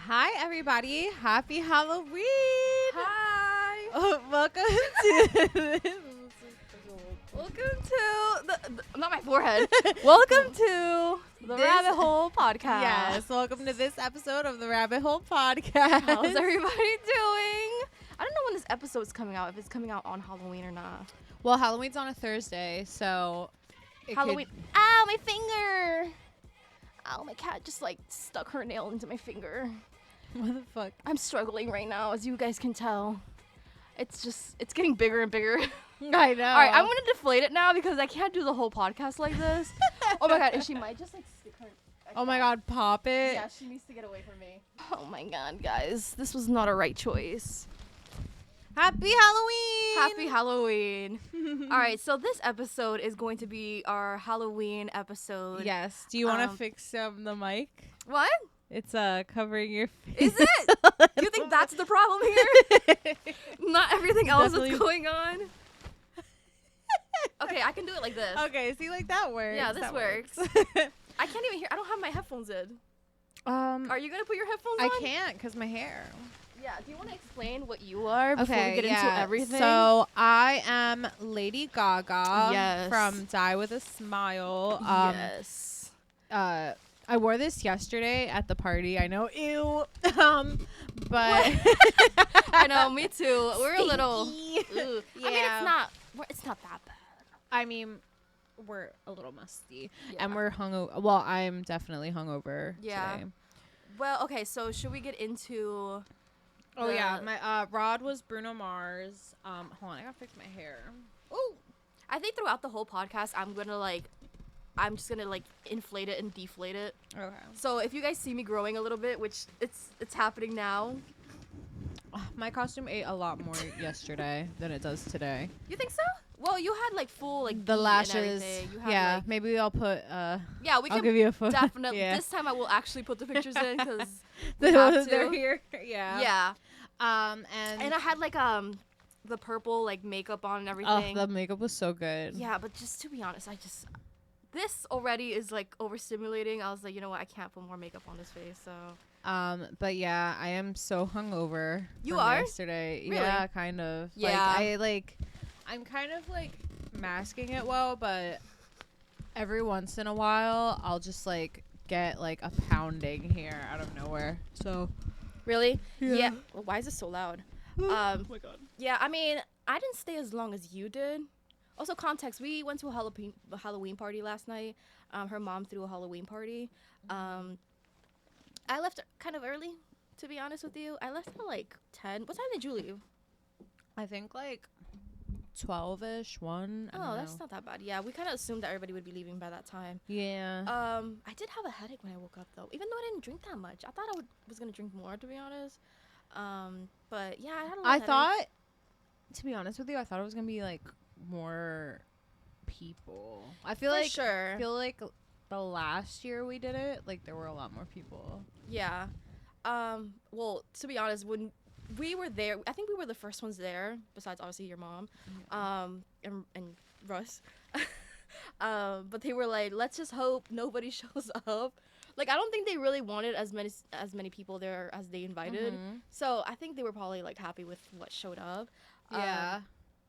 Hi, everybody. Happy Halloween. Hi. Welcome to Welcome to not my forehead. Welcome to the This- Rabbit Hole Podcast. Yes, welcome to this episode of the Rabbit Hole Podcast. How's everybody doing? I don't know when this episode's coming out, if it's coming out on Halloween or not. Well, Halloween's on a Thursday, so Halloween. Ow, my finger. Ow, my cat just like stuck her nail into my finger. What the fuck? I'm struggling right now, as you guys can tell. It's getting bigger and bigger. I know. All right, I'm gonna deflate it now because I can't do the whole podcast like this. Oh my god, and she might just like stick her. Oh my god, pop it. Yeah, she needs to get away from me. Oh my god, guys, this was not a right choice. Happy Halloween. Happy Halloween. All right, so this episode is going to be our Halloween episode. Yes. Do you want to Um, fix the mic? What? It's covering your face. Is it? You think that's the problem here? Not everything else Definitely. that's going on? Okay, I can do it like this. Okay, see, like that works. Yeah, this That works. I can't even hear. I don't have my headphones in. um, Are you going to put your headphones I on? can't because my hair. Yeah, do you want to explain what you are before we get into everything? So I am Lady Gaga Yes. from Die With a Smile. Yes. I wore this yesterday at the party. I know, ew. But I know, me too. We're a little. Stinky. Ugh. I mean, Yeah. it's not that bad. I mean, we're a little musty, Yeah. and we're hungover. Well, I'm definitely hungover. Yeah. Today. Well, okay, so should we get into? Oh yeah, The- my Rod was Bruno Mars. Hold on, I gotta fix my hair. Oh, I think throughout the whole podcast, I'm just gonna like inflate it and deflate it. Okay. So if you guys see me growing a little bit, which it's happening now. My costume ate a lot more yesterday than it does today. You think so? Well, you had like full like The beat and lashes. everything. You had, Yeah, like- maybe I'll put yeah, we I'll can give you a photo. definitely. Yeah. This time I will actually put the pictures in because we have to. They're here. Yeah. Yeah. And And I had like the purple like makeup on and oh, everything. the makeup was so good. Yeah, but just to be honest, this already is like overstimulating. I was like, you know what, I can't put more makeup on this face. So But yeah, I am so hungover. You from are? yesterday. Really? Yeah, kind of. Yeah. I'm kind of like masking it well, but every once in a while I'll just like get like a pounding here out of nowhere. So really, Yeah. Well, why is it so loud? oh my god. Yeah, I mean, I didn't stay as long as you did. Also, context: we went to a Halloween party last night. Her mom threw a Halloween party. I left kind of early, to be honest with you. I left at like 10. What time did you leave? I think like 12ish, 1. I Oh, don't that's know. not that bad. Yeah, we kind of assumed that everybody would be leaving by that time. Yeah. I did have a headache when I woke up though, even though I didn't drink that much. I thought I was gonna drink more, to be honest. But yeah, I had a little I headache. thought, to be honest with you, I thought it was gonna be like more people. I feel For like sure. I feel like the last year we did it, like there were a lot more people. Yeah. Well, to be honest, when we were there, I think we were the first ones there, besides obviously your mom, and Russ. But they were like, let's just hope nobody shows up. Like, I don't think they really wanted as many people there as they invited. Mhm. So I think they were probably like happy with what showed up. Yeah.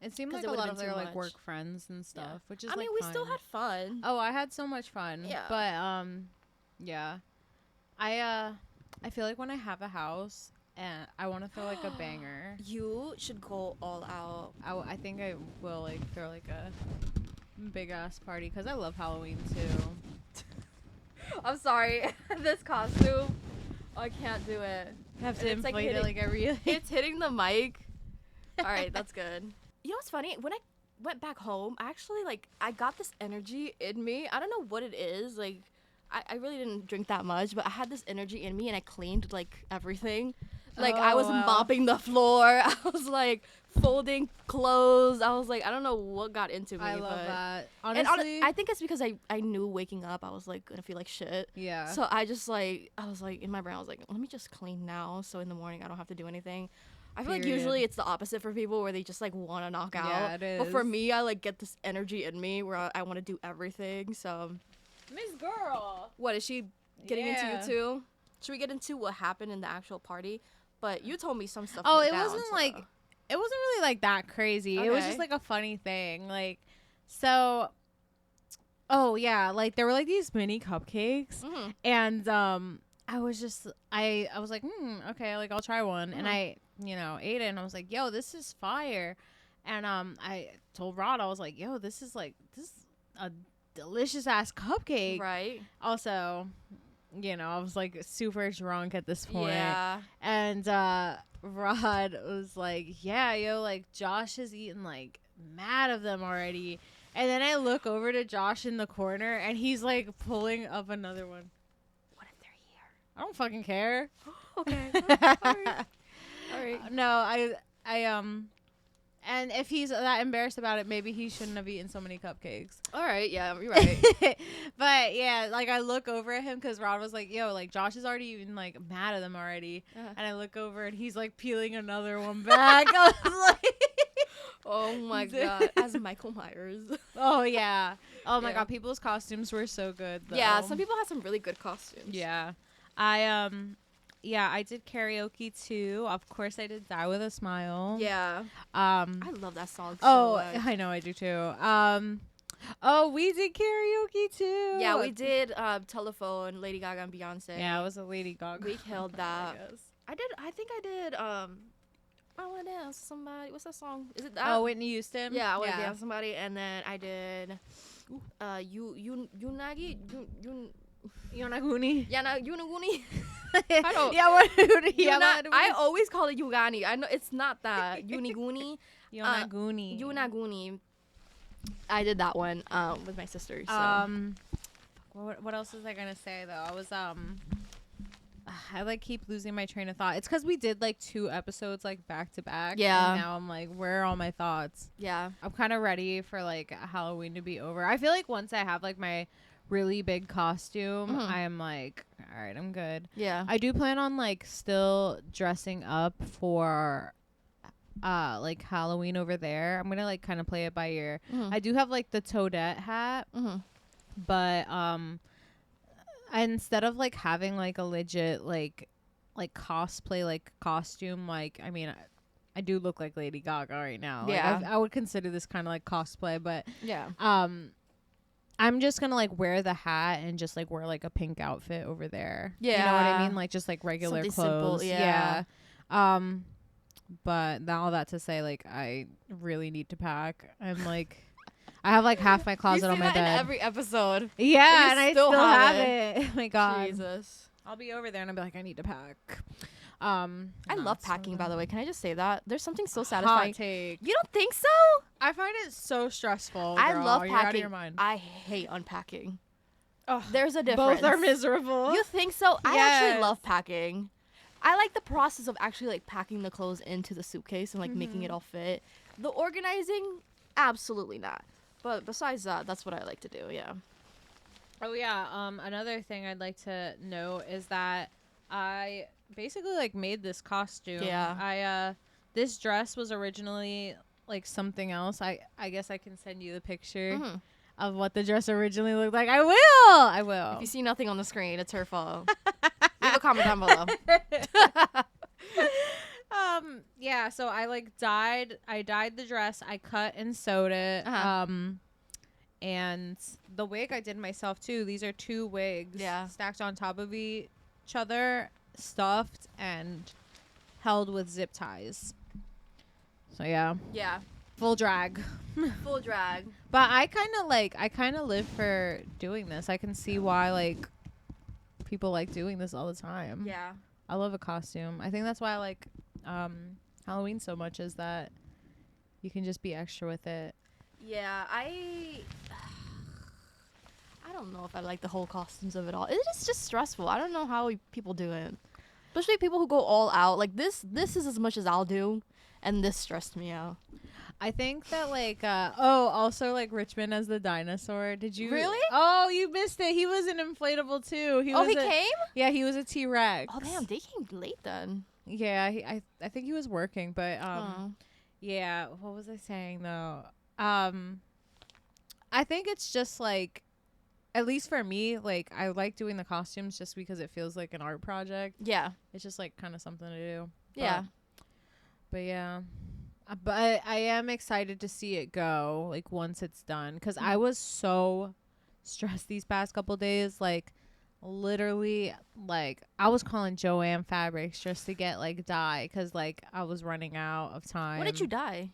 It seemed 'cause like it a would've lot of been their too like much. work friends and stuff, which is I mean, like, we still fine. had fun. Oh, I had so much fun. Yeah. But yeah. I feel like when I have a house and I want to throw like a banger, You should go all out. I think I will like throw like a big ass party because I love Halloween too. I'm sorry. This costume, I can't do it. I have And to it's, like, inflate it hitting- like every. It's hitting the mic. All right, that's good. You know what's funny? When I went back home, I got this energy in me. I don't know what it is. Like, I really didn't drink that much, but I had this energy in me, and I cleaned like everything. Like, I Oh, was wow. mopping the floor. I was like folding clothes. I was like, I don't know what got into me. I love but that. And Honestly, I think it's because I knew waking up I was like gonna feel like shit. yeah. So I was like in my brain I was like, let me just clean now so in the morning I don't have to do anything. I feel like Period. usually it's the opposite for people where they just like want to knock out. Yeah, it But for is. me, I like get this energy in me where I want to do everything. So Miss Girl. what is she getting into you Yeah. too? should we get into what happened in the actual party? But you told me some stuff. Oh, went it down, wasn't so- like it wasn't really like that crazy. It was just Okay. like a funny thing. Like, so, oh yeah, like there were like these mini cupcakes, Mhm. and I was just I was like, okay, like I'll try one, and Mhm. I ate it, and I was like, yo, this is fire, and I told Rod, I was like, yo, this is a delicious ass cupcake. Right. Also, I was like super drunk at this point. Yeah. And Rod was like, yeah, yo, like Josh has eaten like mad of them already. And then I look over to Josh in the corner and he's like pulling up another one. What if they're here? I don't fucking care. Okay. All right. No, and if he's that embarrassed about it, maybe he shouldn't have eaten so many cupcakes. All right. Yeah, you're right. But yeah, like I look over at him because Rod was like, yo, like Josh is already even like mad at them already. Uh-huh. And I look over and he's like peeling another one back. I was like, Oh my god. As Michael Myers. oh yeah. Oh my Yeah. god, people's costumes were so good though. Yeah, some people had some really good costumes. Yeah. I did karaoke too. Of course I did Die with a Smile. Yeah. I love that song so much. I know I do too. We did karaoke too. Yeah, we did Telephone, Lady Gaga and Beyonce. Yeah, it was a Lady Gaga. We killed that. I guess. I think I did I wanna dance with somebody. What's that song? Is it that? Oh, Whitney Houston. yeah, I wanna dance with somebody, and then I did Yunagi Yonaguni. Yunaguni. I don't- Yeah, what? I always call it Yugani. I know it's not that. Uniguni. Yonaguni. Yunaguni. I did that one with my sister. So. What else was I gonna say though? I was I like keep losing my train of thought. It's because we did like 2 episodes like back to back. Yeah. And now I'm like, where are all my thoughts? Yeah. I'm kind of ready for like Halloween to be over. I feel like once I have like my really big costume, Mhm. I am like, all right, I'm good. Yeah. I do plan on like still dressing up for like Halloween over there. I'm gonna like kind of play it by ear. Mhm. I do have like the Toadette hat, Mhm. but instead of like having like a legit like cosplay like costume, like I mean I do look like Lady Gaga right now. Like, Yeah. I would consider this kind of like cosplay, but Yeah. I'm just gonna like wear the hat and just like wear like a pink outfit over there. You know what I Yeah. mean? Like just like regular Something simple, clothes. yeah. But all that to say, like I really need to pack. I'm like, I have like half my closet you on say my that bed. in every episode. Yeah, and and you I still still have have it. Oh my god. Jesus. I'll be over there and I'll be like, I need to pack. I no, love it's packing, by so the way. Can I just say that? There's something so hot satisfying. take. You don't think so? I find it so stressful. I girl. love You're out of packing. your mind. I hate unpacking. Ugh, There's a difference. both are miserable. You think so? I actually Yes. love packing. I like the process of actually like packing the clothes into the suitcase and like making it all fit. The organizing, absolutely not. But besides that, that's what I like to do. Yeah. Oh yeah. Another thing I'd like to know is that I basically like made this costume. Yeah. I this dress was originally like something else. I guess I can send you the picture Mhm. of what the dress originally looked like. I will. If you see nothing on the screen, it's her fault. Leave a comment down below. Yeah, so I dyed the dress, I cut and sewed it. Uh-huh. And the wig I did myself too. These are 2 wigs Yeah. stacked on top of each other, stuffed and held with zip ties. So yeah, Yeah. full drag. Full drag. But I kind of live for doing this. I can see why like people like doing this all the time. Yeah. I love a costume. I think that's why I like Halloween so much, is that you can just be extra with it. Yeah, I don't know if I like the whole costumes of it all. It is just stressful. I don't know how people do it. Especially people who go all out. Like this is as much as I'll do, and this stressed me out. I think that like also like Richmond as the dinosaur. Did you Really? Oh, you missed it. He was an inflatable too. He came? Yeah, he was a T-Rex. Oh damn, they came late then. Yeah, I think he was working, but Oh. yeah, what was I saying though? I think it's just like at least for me, like I like doing the costumes just because it feels like an art project. Yeah. It's just like kind of something to do. Yeah. But yeah. But I am excited to see it go, like once it's done, because I was so stressed these past couple days, like literally, like I was calling Joanne Fabrics just to get like dye, because like I was running out of time. What did you dye?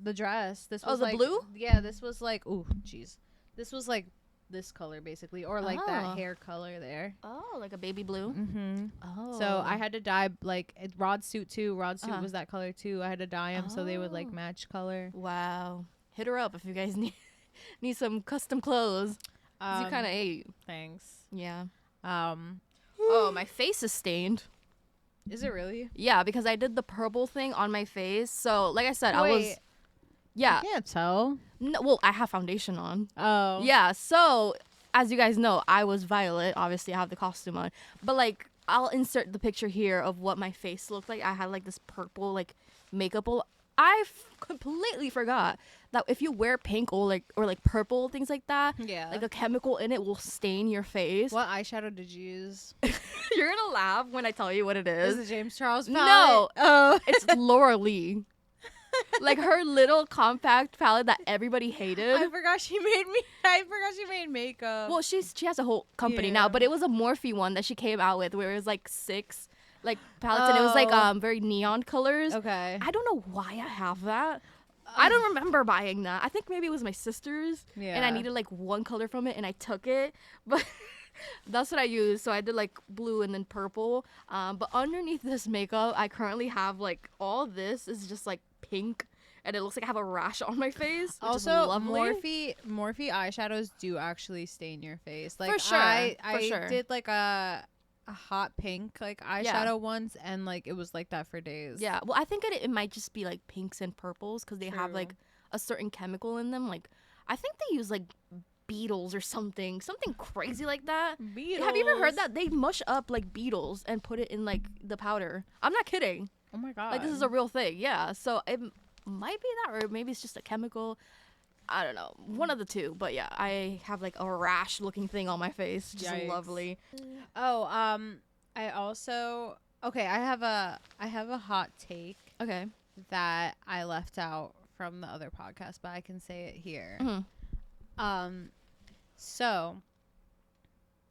The dress. This Oh, was the like, blue? Yeah, this was like, ooh, jeez, this was like this color basically, or like Oh. that hair color there. Oh, like a baby blue. Mm-hmm. Oh. So I had to dye like Rod's suit too. Rod's suit Uh-huh. was that color too. I had to dye them so they would like Oh. match color. Wow. Hit her up if you guys need some custom clothes. 'Cause you kind of ate. Thanks. Yeah. Um, Oh, my face is stained. is it really? Yeah, because I did the purple thing on my face. So, like I said, I was. Wait, Yeah. I can't tell. No, well, I have foundation on. Oh. Yeah, so as you guys know, I was Violet. Obviously, I have the costume on. But like, I'll insert the picture here of what my face looked like. I had like this purple like makeup. Completely forgot that if you wear pink or like purple things like that, Yeah. like a chemical in it will stain your face. What eyeshadow did you use? You're gonna laugh when I tell you what it Is is. it James Charles palette? No. Oh. It's Laura Lee. Like her little compact palette that everybody hated. I forgot she made makeup. Well, she has a whole company Yeah. now, but it was a Morphe one that she came out with where it was like 6 like palettes and it was like Oh. very neon colors. Okay. I don't know why I have that. I don't remember buying that. I think maybe it was my sister's and I Yeah. needed like one color from it and I took it. But that's what I used. So I did like blue and then purple. But underneath this makeup, I currently have like all this is just like pink and it looks like I have a rash on my face. Which Also, is lovely. Morphe eyeshadows do actually stain your face. Like For sure, I for sure. did like a hot pink like eyeshadow once, and like it was like that for days. Yeah, well, I think it might just be like pinks and purples because they have True. like a certain chemical in them. Like, I think they use like beetles or something crazy like that. Beetles. Have you ever heard that they mush up like beetles and put it in like the powder? I'm not kidding. Oh my god. Like this is a real thing. Yeah, so it might be that, or maybe it's just a chemical. I don't know, one of the two. But yeah, I have like a rash looking thing on my face, which is Yikes. lovely. Oh, I also I have a hot take Okay. that I left out from the other podcast, but I can say it here. Mhm. So,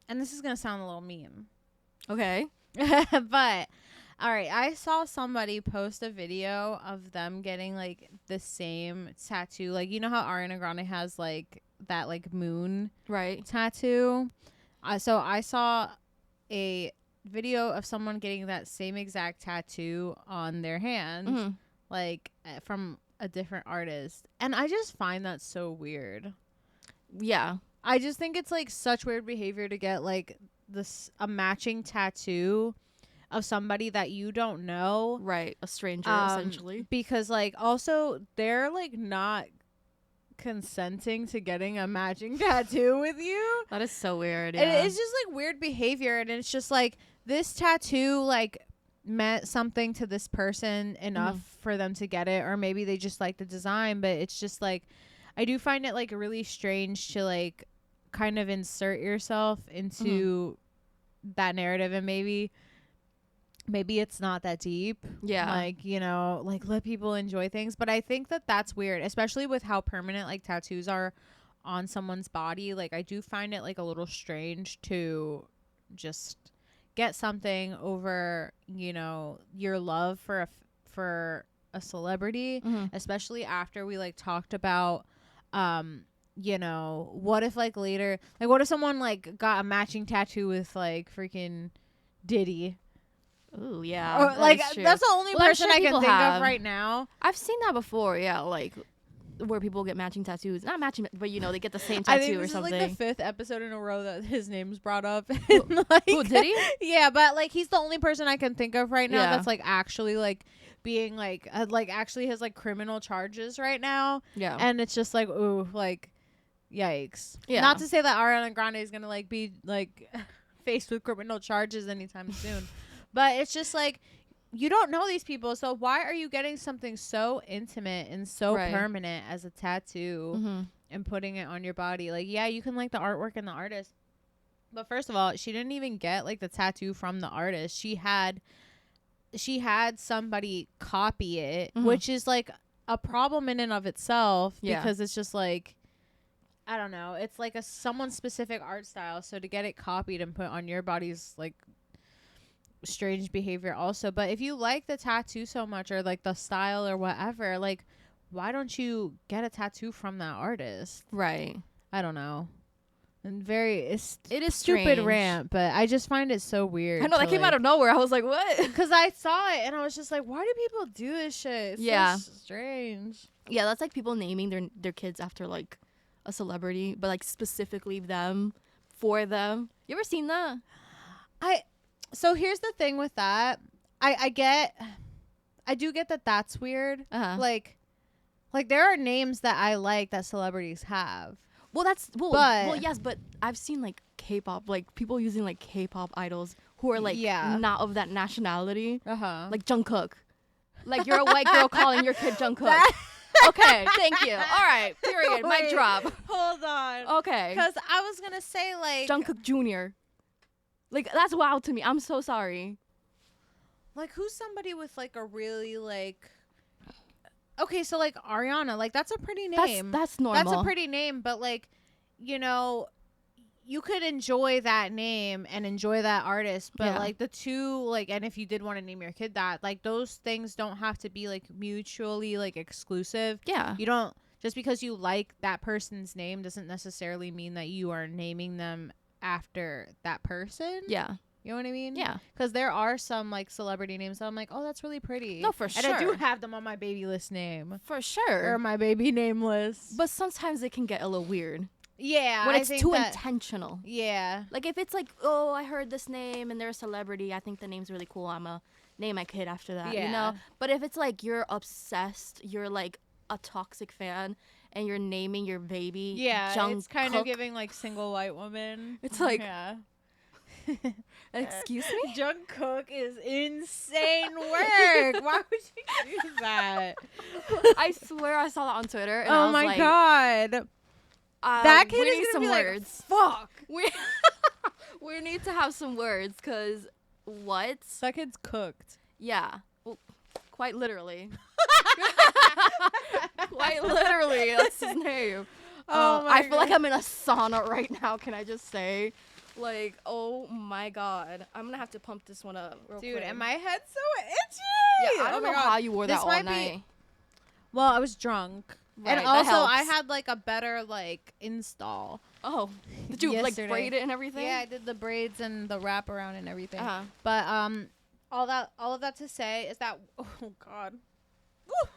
and this is gonna sound a little mean, Okay. but all right, I saw somebody post a video of them getting like the same tattoo. Like, you know how Ariana Grande has like that like moon Right. tattoo? So I saw a video of someone getting that same exact tattoo on their hand, Mhm. like from a different artist. And I just find that so weird. Yeah. I just think it's like such weird behavior to get like a matching tattoo of somebody that you don't know, Right. A stranger, essentially. because like also they're like not consenting to getting a matching tattoo with you. That is so weird. Yeah. And it's just like weird behavior, and it's just like this tattoo like meant something to this person enough for them to get it, or maybe they just like the design, but it's just like I do find it like really strange to like kind of insert yourself into that narrative, and maybe it's not that deep. Yeah. Like, you know, like let people enjoy things. But I think that that's weird, especially with how permanent like tattoos are on someone's body. Like, I do find it like a little strange to just get something over, you know, your love for a celebrity, especially after we like talked about, you know, what if like later, like what if someone like got a matching tattoo with like freaking Diddy? Ooh, yeah. Or, that like is true. that's the only Well, I'm person sure I can people think have. of right now. I've seen that before. Yeah, like where people get matching tattoos. Not matching, but you know they get the same I tattoo think or this something. is like the 5th episode in a row that his name's brought up. Who- Like, Who did he? Yeah, but like he's the only person I can think of right now Yeah. that's like actually like being like actually has like criminal charges right now, Yeah. and it's just like ooh, like yikes. Yeah. Not to say that Ariana Grande is gonna like be like faced with criminal charges anytime soon, but it's just like you don't know these people, so why are you getting something so intimate and so Right. permanent as a tattoo? and putting it on your body. Like, yeah, you can like the artwork and the artist. But first of all, she didn't even get like the tattoo from the artist. She had somebody copy it, which is like a problem in and of itself because it's just like, I don't know. It's like someone's specific art style. So to get it copied and put on your body's like strange behavior also. But if you like the tattoo so much or like the style or whatever, like, why don't you get a tattoo from that artist? Right. I don't know. And it is stupid strange. rant, but I just find it so weird. I know that came out of nowhere. I was like, what? Because I saw it and I was just like, why do people do this shit? It's so strange. Yeah, that's like people naming their kids after like a celebrity, but like specifically them for them. You ever seen that? So here's the thing with that. I do get that that's weird. Like there are names that I like that celebrities have. Well, yes, but I've seen like K-pop, like people using like K-pop idols who are like not of that nationality. Like Jungkook. Like you're a white girl calling your kid Jungkook. Okay, thank you. All right, period. Mic drop. Hold on. Okay. Because I was gonna say like Jungkook Jr. Like that's wild to me. I'm so sorry. Like who's somebody with like a really like. Okay, so like Ariana, like that's a pretty name. That's normal. That's a pretty name, but like, you know, you could enjoy that name and enjoy that artist, but like the two, like, and if you did want to name your kid that, like those things don't have to be like mutually like exclusive. Yeah. You don't, just because you like that person's name doesn't necessarily mean that you are naming them after that person. Yeah. You know what I mean? Yeah. Because there are some like celebrity names that I'm like, oh, that's really pretty. No, for sure. And I do have them on my baby list name. For sure. Or my baby name list. But sometimes it can get a little weird. Yeah. When it's too intentional. Yeah. Like if it's like, oh, I heard this name and they're a celebrity. I think the name's really cool. I'm going to name my kid after that, you know? But if it's like you're obsessed, you're like a toxic fan and you're naming your baby Jungkook. It's kind of giving like single white woman. It's like... Excuse me? Jungkook is insane work. Why would you do that? I swear I saw that on Twitter. And oh my god. That kid we is need some be words. Like, fuck. We need to have some words because what? That kid's cooked. Yeah. Well, quite literally. Quite literally. That's his name. Oh my I feel like I'm in a sauna right now. Can I just say? Like, oh my god. I'm gonna have to pump this one up real quick. Dude, and my head's so itchy. Yeah, I don't know how you wore that all night. Well, I was drunk. Right, and also, I had, like, a better, like, install. Oh. Did you, like, braid it and everything? Yeah, I did the braids and the wraparound and everything. Uh-huh. But, all of that to say is that... Oh, God. Woo!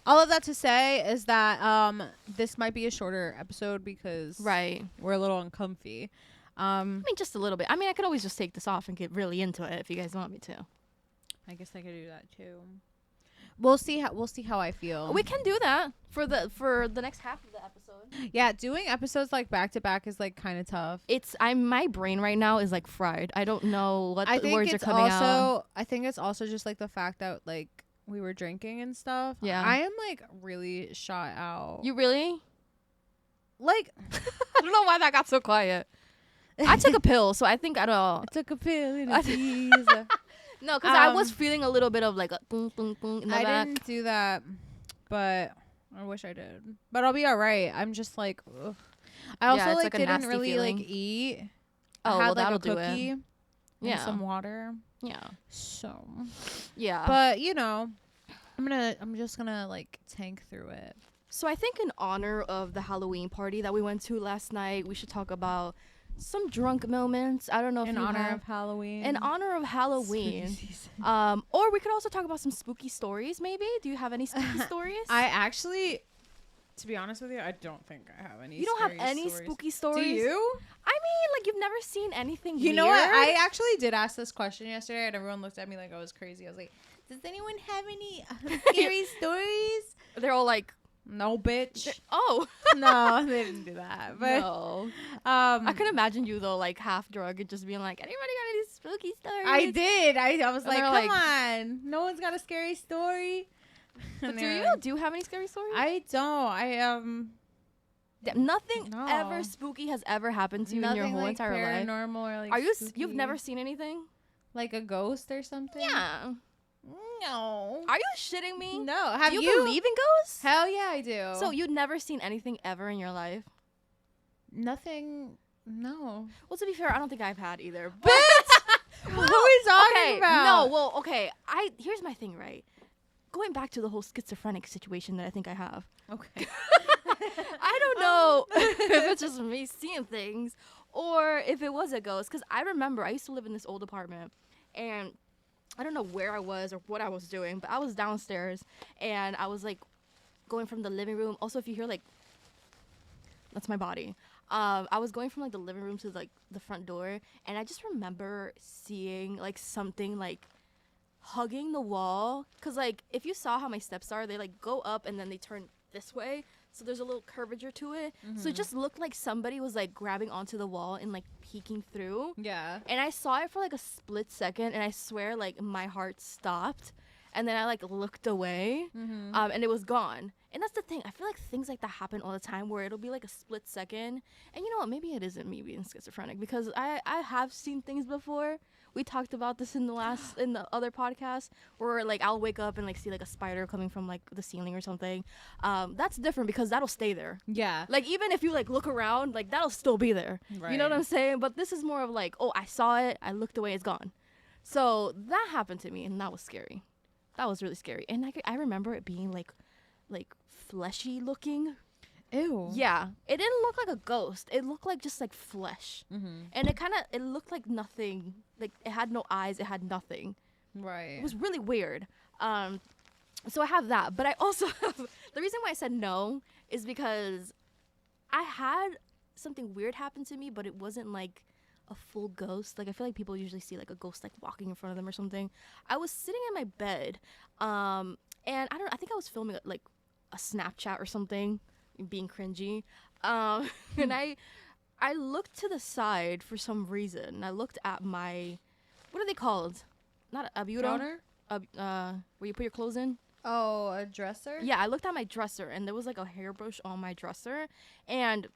All of that to say is that this might be a shorter episode because we're a little uncomfy. I mean, just a little bit. I mean, I could always just take this off and get really into it if you guys want me to. I guess I could do that too. We'll see how I feel. We can do that for the next half of the episode. Yeah, doing episodes like back to back is like kind of tough. My brain right now is like fried. I don't know what the words are coming out. I think it's also just like the fact that like we were drinking and stuff. Yeah. I am like really shot out. You really? Like I don't know why that got so quiet. I took a pill, so I think I don't. I took a pill in a tease. No, because I was feeling a little bit of like a boom, boom, boom in the back. I didn't do that, but I wish I did. But I'll be all right. I'm just like, ugh. I also like didn't really feeling. like eat. Oh, I had well, like that'll a cookie do it. and some water. Yeah. So. Yeah. But you know, I'm just gonna like tank through it. So I think in honor of the Halloween party that we went to last night, we should talk about some drunk moments. I don't know if in honor of Halloween. In honor of Halloween. Or we could also talk about some spooky stories maybe. Do you have any spooky stories? I actually, to be honest with you, I don't think I have any. You don't have any spooky stories? Do you? I mean, like you've never seen anything You weird? know what? I actually did ask this question yesterday and everyone looked at me like I was crazy. I was like, does anyone have any scary stories? They're all like, no, bitch. Oh. No, they didn't do that. But no. I could imagine you though, like half drunk and just being like, anybody got any spooky stories? I did. I was And like, they're come on. No one's got a scary story. But do you have any scary stories? I don't. Nothing No. ever spooky has ever happened to you in your Nothing, whole like, entire life. paranormal or like Are you? spooky. You've never seen anything? like a ghost or something? Yeah. No. Are you shitting me? No. Have Do you believe in ghosts? Hell yeah, I do. So you've never seen anything ever in your life? nothing. No. Well, to be fair, I don't think I've had either. What are we talking Okay, about? no, well, okay. Here's my thing, right? Going back to the whole schizophrenic situation that I think I have. Okay. I don't know if it's just me seeing things or if it was a ghost. Because I remember I used to live in this old apartment, and I don't know where I was or what I was doing, but I was downstairs, and I was like going from the living room. Also, if you hear like, that's my body. I was going from like the living room to like the front door, and I just remember seeing like something like hugging the wall. Cause like if you saw how my steps are, they like go up and then they turn this way, so there's a little curvature to it. So it just looked like somebody was like grabbing onto the wall and like peeking through. Yeah. And I saw it for like a split second, and I swear like my heart stopped, and then I like looked away, and it was gone. And that's the thing, I feel like things like that happen all the time, where it'll be like a split second, and you know what, maybe it isn't me being schizophrenic, because I have seen things before. We talked about this in the other podcast, where like I'll wake up and like see like a spider coming from like the ceiling or something. That's different because that'll stay there. Yeah. Like even if you like look around, like that'll still be there. Right. You know what I'm saying? But this is more of like, oh, I saw it, I looked away, it's gone. So that happened to me, and that was scary. That was really scary. And I remember it being like fleshy looking. Ew. Yeah, it didn't look like a ghost. It looked like just like flesh, and it looked like nothing. Like it had no eyes. It had nothing. Right. It was really weird. So I have that, but I also have, the reason why I said no is because I had something weird happen to me, but it wasn't like a full ghost. Like I feel like people usually see like a ghost like walking in front of them or something. I was sitting in my bed, and I think I was filming like a Snapchat or something, being cringy, and I looked to the side for some reason. I looked at my, what are they called? Not a bureau. Counter? Where you put your clothes in. Oh, a dresser? Yeah, I looked at my dresser, and there was like a hairbrush on my dresser, and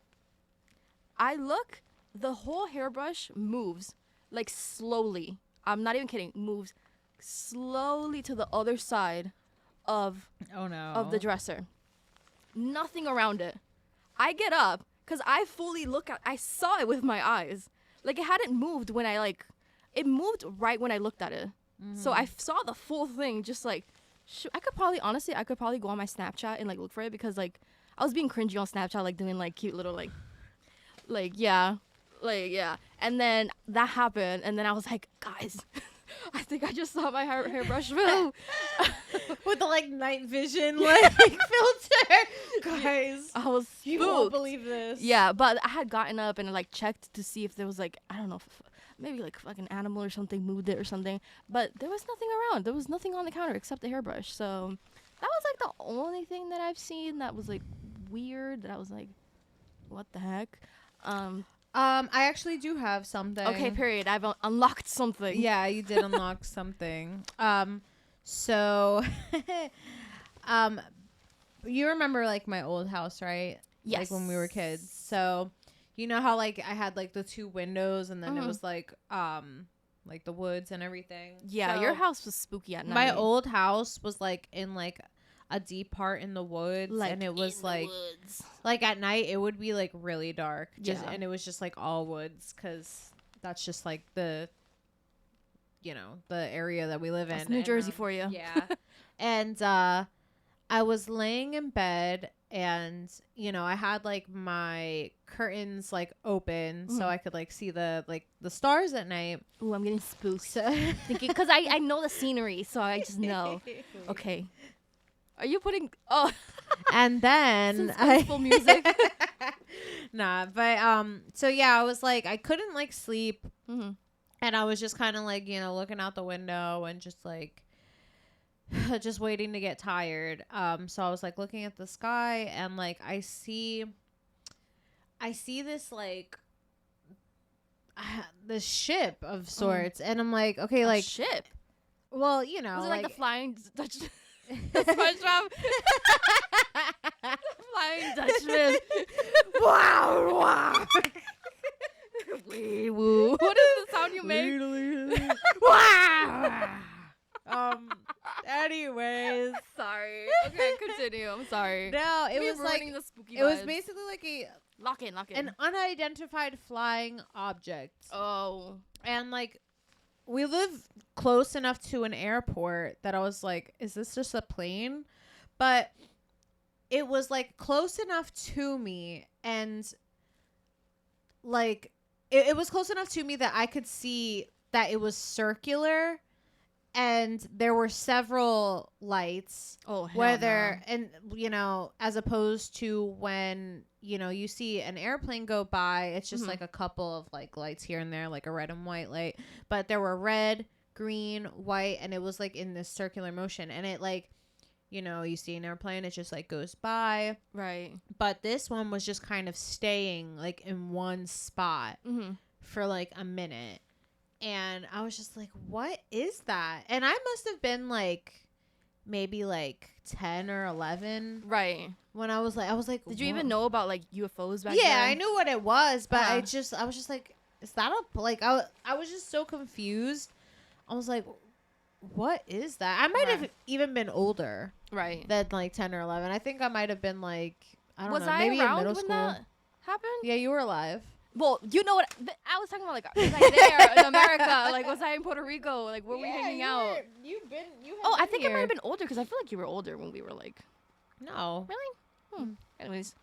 the whole hairbrush moves like slowly. I'm not even kidding. Moves slowly to the other side of Oh no. the dresser. Nothing around it. I get up because I saw it with my eyes. Like it hadn't moved when it moved right when I looked at it. So I saw the full thing. Just like, I could probably go on my Snapchat and like look for it, because like I was being cringy on Snapchat, like doing like cute little yeah. And then that happened, and then I was like, guys, I think I just saw my hairbrush move. With the like night vision like filter. Guys, I was spooked. you won't believe this. Yeah, but I had gotten up and like checked to see if there was like, I don't know, maybe like fucking animal or something moved it or something. But there was nothing around. There was nothing on the counter except the hairbrush. So that was like the only thing that I've seen that was like weird, that I was like, what the heck? I actually do have something. Okay, period. I've unlocked something. Yeah, you did unlock something. So you remember like my old house, right? Yes. Like when we were kids. So you know how like I had like the two windows, and then it was like the woods and everything. Yeah, So your house was spooky at night. my old house was like in like a deep part in the woods, and it was like at night it would be like really dark, and it was just like all woods, because that's just like the area that we live That's in. New Jersey for you. Yeah. And I was laying in bed, and I had like my curtains like open, so I could like see the stars at night. Ooh, I'm getting spooked. So Thinking, because I know the scenery, so I just know. Okay. Are you putting? Oh, and then full music. Nah, but so yeah, I was like, I couldn't like sleep, Mm-hmm. and I was just kind of like looking out the window and just like just waiting to get tired. So I was like looking at the sky, and like I see this like this ship of sorts, and I'm like, okay, like ship. well, Was it like the flying Dutch? SpongeBob. Flying Dutchman. Wow, wow. Wee woo. What is the sound you make? Wow. Anyways, Sorry. Okay, continue. I'm sorry. no, it Me was like ruining the spooky it was vibes. basically like Lock in. an unidentified flying object, Oh. and like we live close enough to an airport that I was like, is this just a plane? But it was like close enough to me, and like it was close enough to me that I could see that it was circular, and there were several lights. Oh, hell Whether and as opposed to when you see an airplane go by, it's just Mhm. like a couple of like lights here and there, like a red and white light, but there were red, green, white, and it was like in this circular motion, and it like you see an airplane, it just like goes by, Right. but this one was just kind of staying like in one spot Mm-hmm. for like a minute, and I was just like, what is that? And I must have been like maybe like 10 or 11 Right. when I was like, Did you "What?" even know about like UFOs back Yeah, then? I knew what it was, but I Uh-huh. was just like, is that a like I was just so confused. I was like, what is that? I might have Right. even been older Right. than like 10 or 11. I think I might have been like, I don't Was know, I maybe around in middle when school. that happened? Yeah, you were alive. Well, you know what? I was talking about like, was I there in America? Like, was I in Puerto Rico? Like, were we hanging out? You Oh, I think I might have been older because I feel like you were older when we were like. No. Really? Anyways.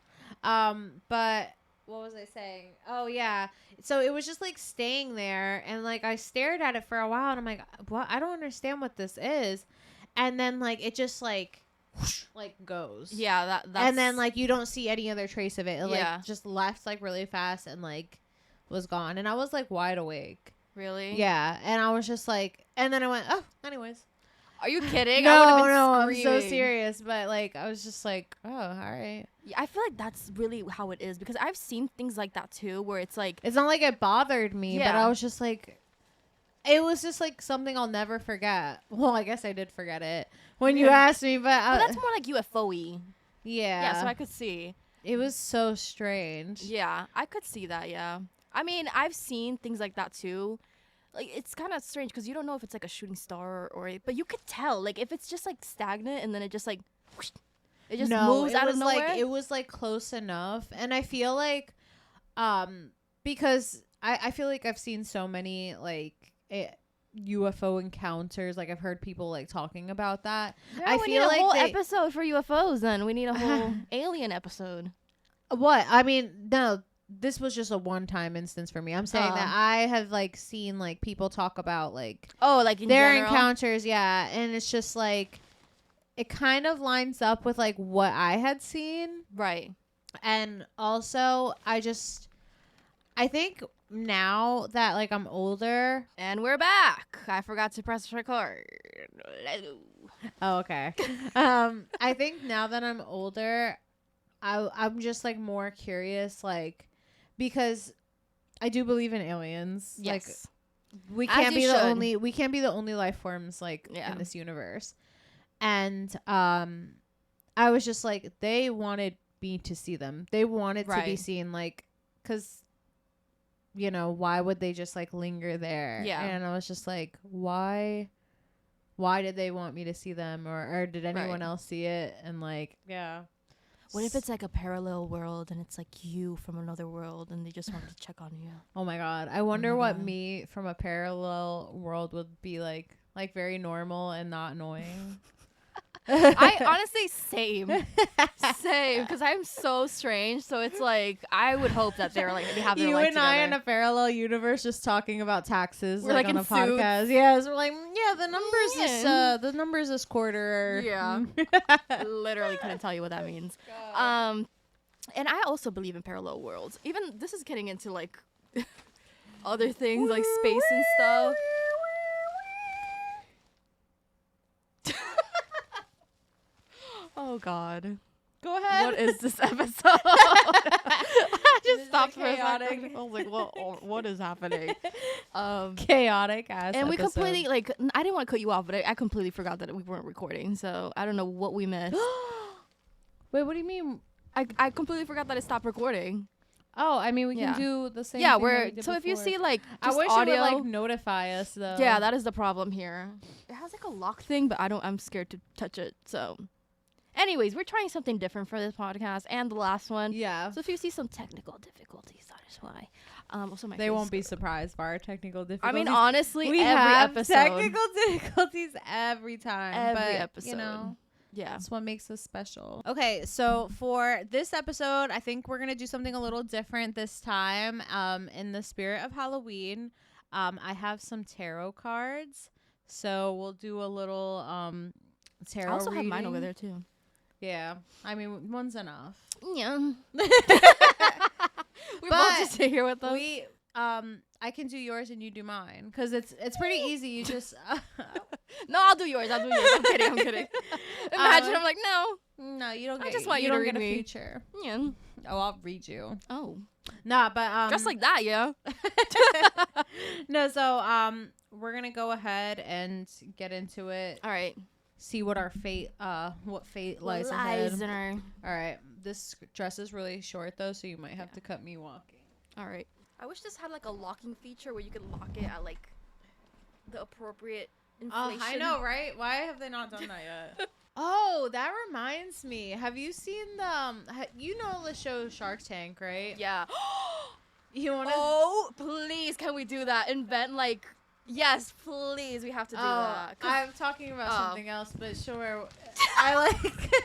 But what was I saying? Oh yeah. So it was just like staying there, and like I stared at it for a while, and I'm like, what? I don't understand what this is. And then like it just like whoosh, like goes. Yeah, that's. And then like you don't see any other trace of it. It Yeah. like just left like really fast and like was gone. And I was like wide awake. Really? Yeah. And I was just like, and then I went, oh, anyways. Are you kidding? No, I would have been no, I'm screaming. so serious. But like I was just like, oh, all right. Yeah, I feel like that's really how it is because I've seen things like that too, where it's like. It's not like it bothered me, but Yeah. I was just like, it was just like something I'll never forget. Well, I guess I did forget it when you Yeah. asked me, but But that's more like UFO-y. yeah. Yeah, so I could see. It was so strange. Yeah, I could see that. Yeah, I mean, I've seen things like that too. Like it's kind of strange because you don't know if it's like a shooting star but you could tell. Like if it's just like stagnant and then it just like, whoosh, it just moves it out was of nowhere. like it was like close enough, and I feel like, because I feel like I've seen so many like UFO encounters. Like I've heard people like talking about that. Yeah, I we feel need a like whole they- episode for UFOs. Then we need a whole alien episode. What I mean, no. This was just a one-time instance for me. I'm saying that I have like seen like people talk about like Oh, like in their general? encounters, yeah, and it's just like it kind of lines up with like what I had seen, Right. and also I think now that like I'm older. And we're back. I forgot to press record. Let's go. Oh, okay. I think now that I'm older, I'm just like more curious, like because I do believe in aliens. Like Yes. we As can't you be the should. only life forms like Yeah. in this universe. And I was just like, they wanted me to see them. They wanted to be Right. seen, like, because why would they just like linger there? Yeah. And I was just like, why did they want me to see them, or did anyone Right. else see it? And like, yeah. What if it's like a parallel world and it's like you from another world and they just wanted to check on you? Oh my god, I wonder my what God. me from a parallel world would be like very normal and not annoying. I honestly same because I'm so strange. So it's like I would hope that they're like they have their You life and I in together. a parallel universe just talking about taxes We're, like like, on in a podcast. suits. Yes, we're like, yeah, the numbers Yeah. the numbers this quarter. Yeah. Literally couldn't tell you what that means. And I also believe in parallel worlds. Even this is getting into like other things like space and stuff. Oh God. Go ahead. What is this episode? I This just is stopped a for a chaotic- second. I was like, what is happening? Chaotic ass And we episode. completely, like, I didn't want to cut you off, but I completely forgot that we weren't recording. So I don't know what we missed. Wait, what do you mean? I completely forgot that it stopped recording. Oh, I mean, we Yeah. can do the same Yeah, thing that we're, we did so if you before. see, like, I just wish audio. it would, like, notify us, though. Yeah, that is the problem here. It has, like, a lock thing, but I'm scared to touch it. So, anyways, we're trying something different for this podcast and the last one. Yeah. So if you see some technical difficulties, that is why. Also, my They face won't is be good. surprised by our technical I difficulties. mean, honestly, we every have episode. technical difficulties every time. Every but, episode. You know, Yeah. that's what makes us special. Okay, so for this episode, I think we're going to do something a little different this time. In the spirit of Halloween, I have some tarot cards. So we'll do a little tarot I also have mine reading. over there, too. Yeah. I mean, one's enough. Yeah. We're But both just here with them. We I can do yours and you do mine cuz it's pretty easy. You just No, I'll do yours. I'm kidding. Imagine I'm like, no. no, you don't I get just want you to don't read get a me. future. Yeah. Oh, I'll read you. Oh. Nah, but Just like that, yeah. No, so we're going to go ahead and get into it. All right. See what our fate what fate lies ahead. in her. All right. This dress is really short though, so you might have to cut me walking. All right. I wish this had like a locking feature where you could lock it at like the appropriate inflation. I know, right? Why have they not done that yet? Oh, that reminds me. Have you seen the you know the show Shark Tank, right? Yeah. You want to Oh, please, can we do that? Invent like, yes, please, we have to do that. 'Cause- I'm talking about Oh. something else, but sure. I like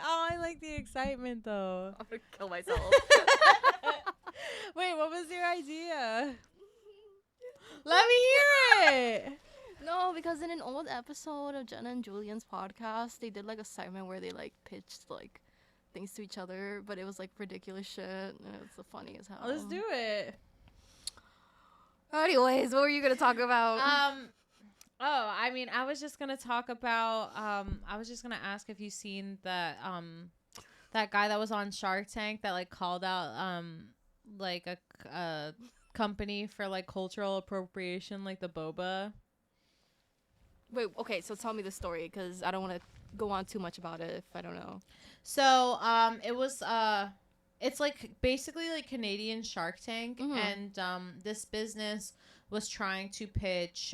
Oh, I like the excitement though. I'm gonna kill myself. Wait, what was your idea? Let me hear it. No, because in an old episode of Jenna and Julian's podcast, they did like a segment where they like pitched like things to each other, but it was like ridiculous shit. And it was the funny as hell. Let's do it. Anyways, what were you gonna talk about? Oh, I mean, I was just gonna talk about. I was just gonna ask if you seen that. That guy that was on Shark Tank that like called out like a company for like cultural appropriation, like the boba. Wait, okay, so tell me the story because I don't want to go on too much about it if I don't know. So it was it's like basically like Canadian Shark Tank, and this business was trying to pitch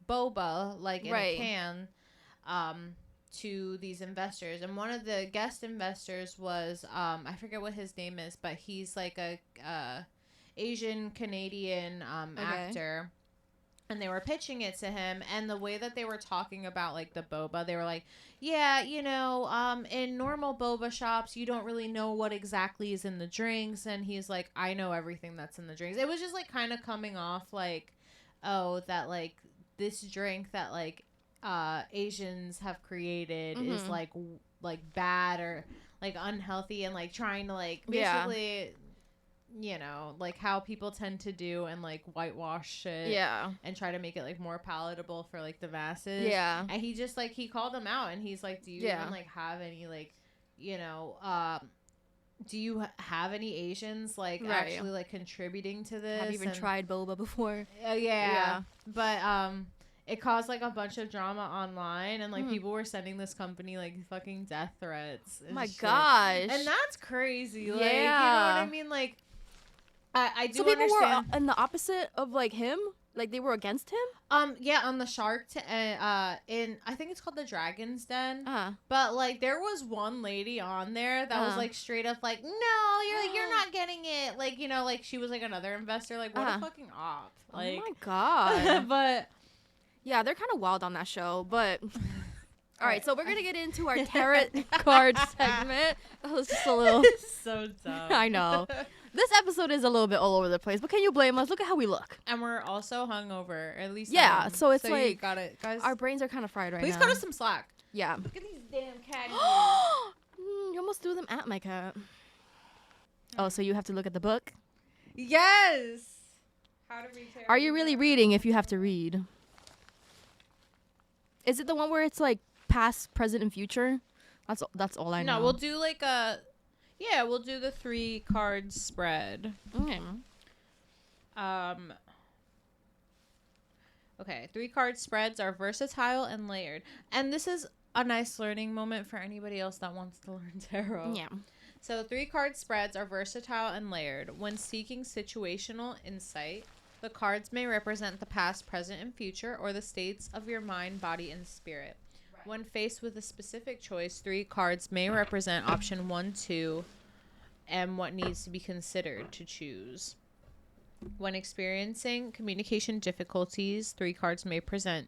boba like in a can to these investors, and one of the guest investors was I forget what his name is, but he's like a Asian Canadian actor. And they were pitching it to him, and the way that they were talking about like the boba, they were like, yeah, you know, in normal boba shops, you don't really know what exactly is in the drinks. And he's like, I know everything that's in the drinks. It was just like kind of coming off like, oh, that like this drink that like Asians have created is like bad or like unhealthy, and like trying to like basically you know, like how people tend to do and like whitewash shit. Yeah. And try to make it like more palatable for like the masses. Yeah. And he just like, he called them out and he's like, do you even like have any like, you know, do you have any Asians like actually like contributing to this? Have you even tried boba before? Yeah. But it caused like a bunch of drama online, and like people were sending this company like fucking death threats. And My shit. gosh. And that's crazy. Like, Yeah. you know what I mean? Like, I do so people understand. were in the opposite of like him, like they were against him. Yeah, on the Shark in I think it's called the Dragon's Den. Uh-huh. But like there was one lady on there that was like straight up like, no, you're not getting it. Like, you know, like she was like another investor. Like, what a fucking op. Like, oh my god. but yeah, they're kind of wild on that show, but. All right, so we're gonna get into our tarot card card segment. That was just a little. So dumb. I know. This episode is a little bit all over the place, but can you blame us? Look at how we look. And we're also hungover, at least. Yeah, so it's you like got it, guys. Our brains are kind of fried right Please now. cut us some slack. Yeah. Look at these damn cat ears. You almost threw them at my cat. Oh, so you have to look at the book? Yes. How to read tarot. Are you really reading if you have to read? Is it the one where it's like past, present, and future? That's all I know. No, we'll do like we'll do the 3 card spread. Okay. Okay, 3 card spreads are versatile and layered. And this is a nice learning moment for anybody else that wants to learn tarot. Yeah. So 3 card spreads are versatile and layered. When seeking situational insight, the cards may represent the past, present, and future, or the states of your mind, body, and spirit. Right. When faced with a specific choice, 3 cards may represent option 1, 2, and what needs to be considered to choose. When experiencing communication difficulties, 3 cards may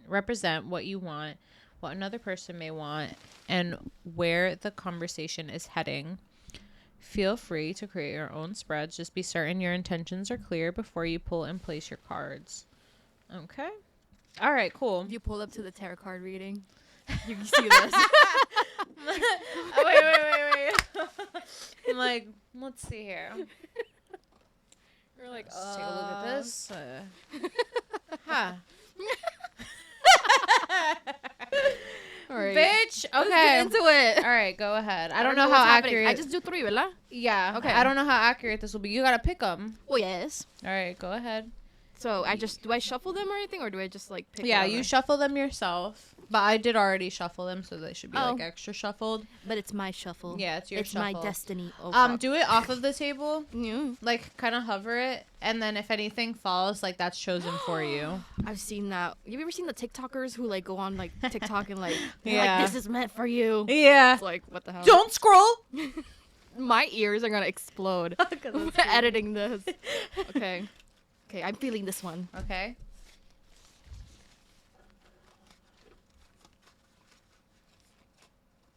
represent what you want, what another person may want, and where the conversation is heading. Feel free to create your own spreads. Just be certain your intentions are clear before you pull and place your cards. Okay. All right, cool. If you pull up to the tarot card reading, you can see this. Oh, wait. I'm like, let's see here. We're like, Let's take a look at this. Huh. All right. Bitch. Okay. Let's get into it. All right, go ahead. I don't know what's how happening. accurate. I just do 3, ¿verdad? Yeah. Okay. I don't know how accurate this will be. You gotta pick them. Oh, yes. All right, go ahead. So do I shuffle them or anything, or do I just like pick Yeah, whatever? you shuffle them yourself. But I did already shuffle them, so they should be like extra shuffled. But it's my shuffle. Yeah, it's your it's shuffle. my destiny. Oh, Do it off of the table. yeah. Like, kind of hover it, and then if anything falls, like, that's chosen for you. I've seen that. Have you ever seen the TikTokers who like go on like TikTok and like, Yeah. like this is meant for you? Yeah. It's like, what the hell? Don't scroll. My ears are gonna explode. Editing this. Okay. Okay, I'm feeling this one. Okay.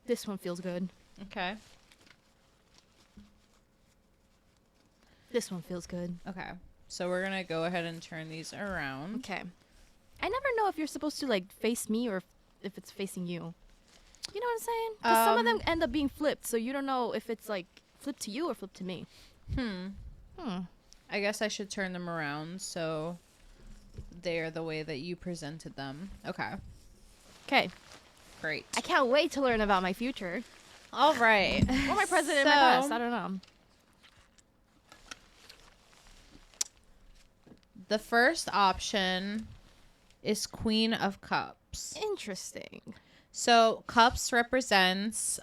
This one feels good. Okay. This one feels good. Okay. So we're going to go ahead and turn these around. Okay. I never know if you're supposed to like face me or if it's facing you. You know what I'm saying? Because some of them end up being flipped, so you don't know if it's like flipped to you or flipped to me. I guess I should turn them around so they are the way that you presented them. Okay. Okay. Great. I can't wait to learn about my future. All right. Or my present and my past. I don't know. The first option is Queen of Cups. Interesting. So cups represents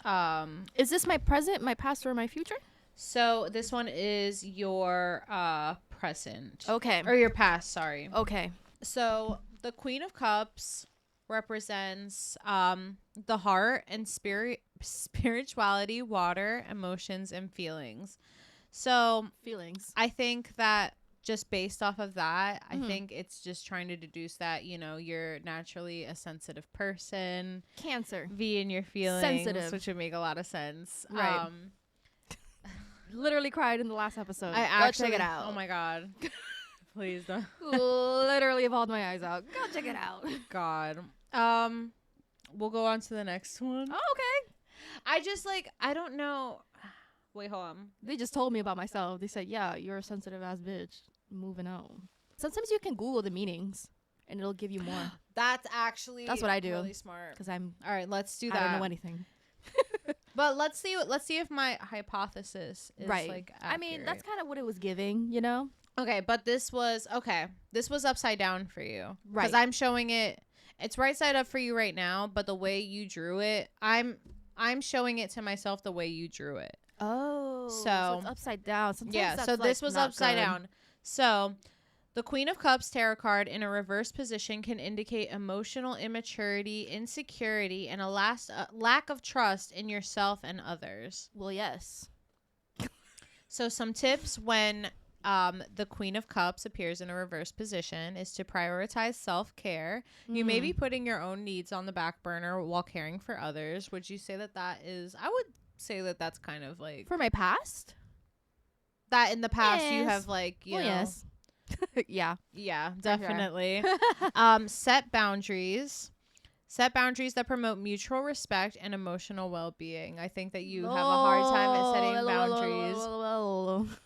Is this my present, my past, or my future? so this one is your present. Okay. Or your past, sorry. Okay. So the Queen of Cups represents the heart and spirituality, water, emotions, and feelings. So Feelings. I think that just based off of that, I think it's just trying to deduce that, you know, you're naturally a sensitive person. Cancer. Be in your feelings. Sensitive. Which would make a lot of sense. Right. Literally cried in the last episode. I Go actually, check it out. Oh my God. Please don't. Literally bawled my eyes out. Go check it out. God. We'll go on to the next one. Oh, okay. I just I don't know. Wait, hold on. They just told me about myself. They said, yeah, you're a sensitive ass bitch. Moving on. Sometimes you can Google the meanings and it'll give you more. That's actually That's what I do. Really smart. Because I'm All right, let's do I that. don't know anything. But let's see if my hypothesis is Right. accurate. I mean, that's kind of what it was giving, you know? Okay, but this was upside down for you. Right. Because I'm showing it. It's right side up for you right now, but the way you drew it, I'm showing it to myself the way you drew it. Oh. So it's upside down. Sometimes Yeah, that's so this was not upside good. down. So the Queen of Cups tarot card in a reverse position can indicate emotional immaturity, insecurity, and a lack of trust in yourself and others. Well, yes. So some tips when the Queen of Cups appears in a reverse position is to prioritize self-care. You may be putting your own needs on the back burner while caring for others. Would you say that is... I would say that that's kind of like... For my past? That in the past you Yes. have you know... Yes. Yeah. Yeah, sure. definitely. Set boundaries. Set boundaries that promote mutual respect and emotional well-being. I think that you have a hard time at setting boundaries.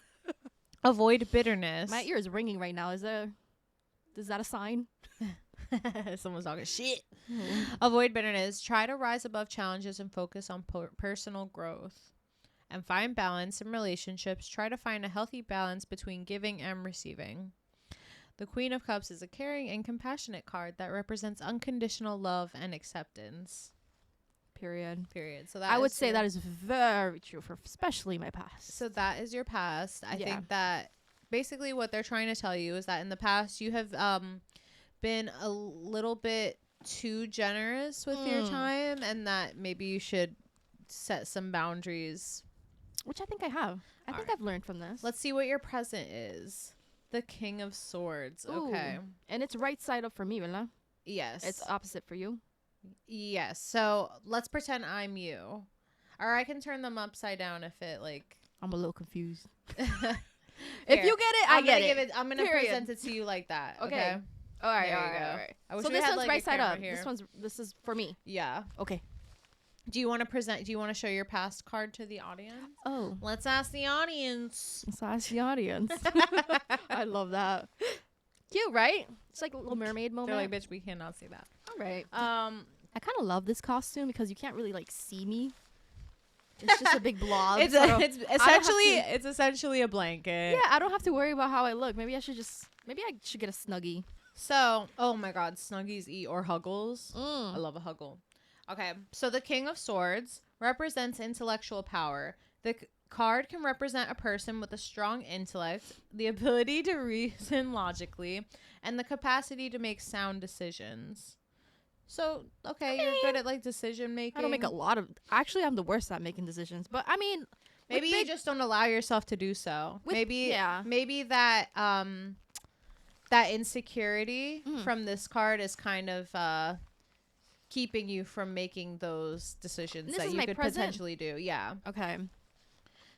Avoid bitterness. My ear is ringing right now. Is there? Is that a sign? Someone's talking shit. Avoid bitterness. Try to rise above challenges and focus on personal growth. And find balance in relationships. Try to find a healthy balance between giving and receiving. The Queen of Cups is a caring and compassionate card that represents unconditional love and acceptance. Period. So that I would say that is very true for especially my past. So that is your past. I think that basically what they're trying to tell you is that in the past you have been a little bit too generous with your time, and that maybe you should set some boundaries. Which I think I have. I think I've learned from this. Let's see what your present is. The King of Swords. Ooh. Okay. And it's right side up for me, ¿verdad? Yes. It's opposite for you. Yes. So let's pretend I'm you. Or I can turn them upside down if it like. I'm a little confused. Here, if you get it, I get it. I'm gonna present it to you like that. Okay. All right. There All you go. right. I wish So we this had, one's like, a right side camera up. here. This is for me. Yeah. Okay. Do you want to show your past card to the audience? Oh. Let's ask the audience. Let's ask the audience. I love that. Cute, right? It's like a Little Mermaid moment. They're like, bitch, we cannot see that. All right. I kind of love this costume because you can't really like see me. It's just a big blob. It's essentially a blanket. Yeah, I don't have to worry about how I look. Maybe I should get a Snuggie. So, oh my God, Snuggies eat or Huggles. Mm. I love a Huggle. Okay, so the King of Swords represents intellectual power. The card can represent a person with a strong intellect, the ability to reason logically, and the capacity to make sound decisions. So, okay, you're good at like decision making. I don't make a lot of. Actually, I'm the worst at making decisions. But I mean, maybe you just don't allow yourself to do so. Maybe that that insecurity from this card is kind of keeping you from making those decisions that you could potentially do. Yeah. Okay.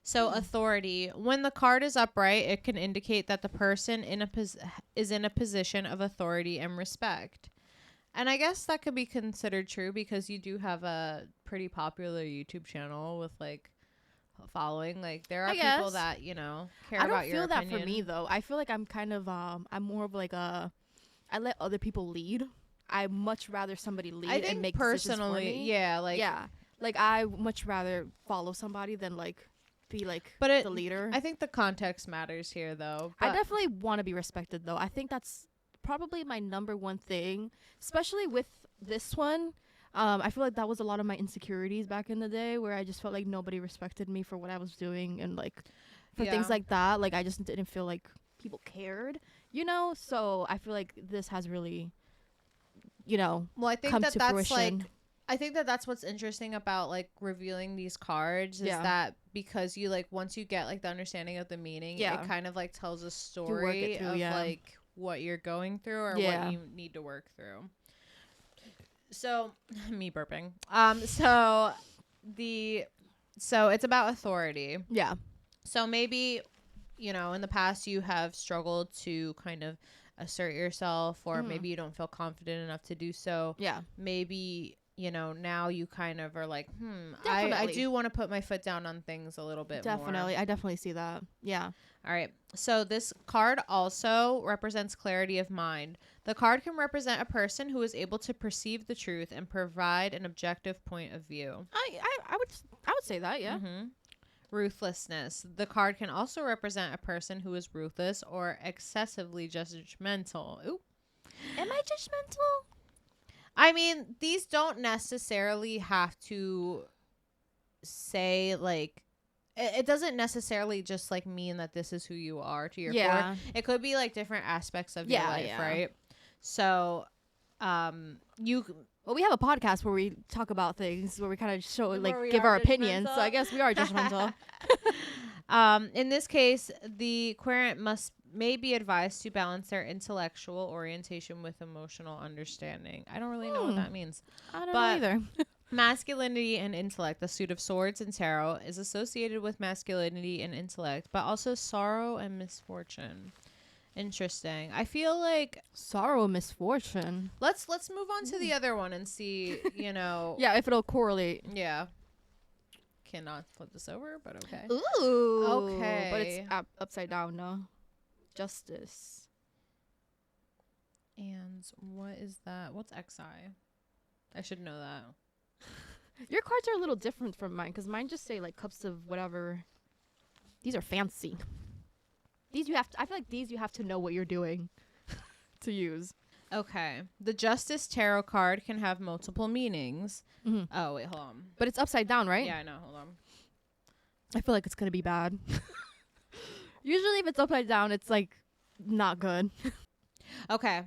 So authority. When the card is upright, it can indicate that the person is in a position of authority and respect. And I guess that could be considered true because you do have a pretty popular YouTube channel with like a following. Like there are people that, care about your opinion. I don't feel that for me though. I feel like I'm kind of I'm more of like I let other people lead. I much rather somebody lead and make decisions for me. Like I much rather follow somebody than like be like the leader. I think the context matters here though. I definitely want to be respected though. I think that's probably my number one thing, especially with this one. I feel like that was a lot of my insecurities back in the day where I just felt like nobody respected me for what I was doing and like for things like that. Like I just didn't feel like people cared, So I feel like this has really well, I think that's fruition. Like I think that's what's interesting about like revealing these cards is that because you like once you get like the understanding of the meaning, it kind of like tells a story of like what you're going through or what you need to work through. So me burping. So it's about authority. Yeah. So maybe in the past you have struggled to kind of assert yourself or maybe you don't feel confident enough to do so. Yeah. Maybe, now you kind of are like, I do want to put my foot down on things a little bit more. Definitely. I definitely see that. Yeah. All right. So this card also represents clarity of mind. The card can represent a person who is able to perceive the truth and provide an objective point of view. I would say that, yeah. Mm-hmm. Ruthlessness. The card can also represent a person who is ruthless or excessively judgmental. Ooh. Am I judgmental? I mean, these don't necessarily have to say like it doesn't necessarily just like mean that this is who you are to your core. It could be like different aspects of your life, right? So we have a podcast where we talk about things where we kind of show like give our opinions. So I guess we are judgmental. In this case, the querent may be advised to balance their intellectual orientation with emotional understanding. I don't really know what that means. I don't know either. Masculinity and intellect. The suit of swords in tarot is associated with masculinity and intellect, but also sorrow and misfortune. Interesting. I feel like sorrow and misfortune. Let's move on to the other one and see, Yeah, if it'll correlate. Yeah. Cannot flip this over, but okay. Ooh. Okay. But it's upside down, no? Justice. Wands. What is that? What's XI? I should know that. Your cards are a little different from mine because mine just say like cups of whatever. These are fancy. These you have to, I feel like these you have to know what you're doing to use. Okay. The Justice Tarot card can have multiple meanings. Mm-hmm. Oh, wait, hold on. But it's upside down, right? Yeah, I know. Hold on. I feel like it's going to be bad. Usually if it's upside down, it's like not good. Okay.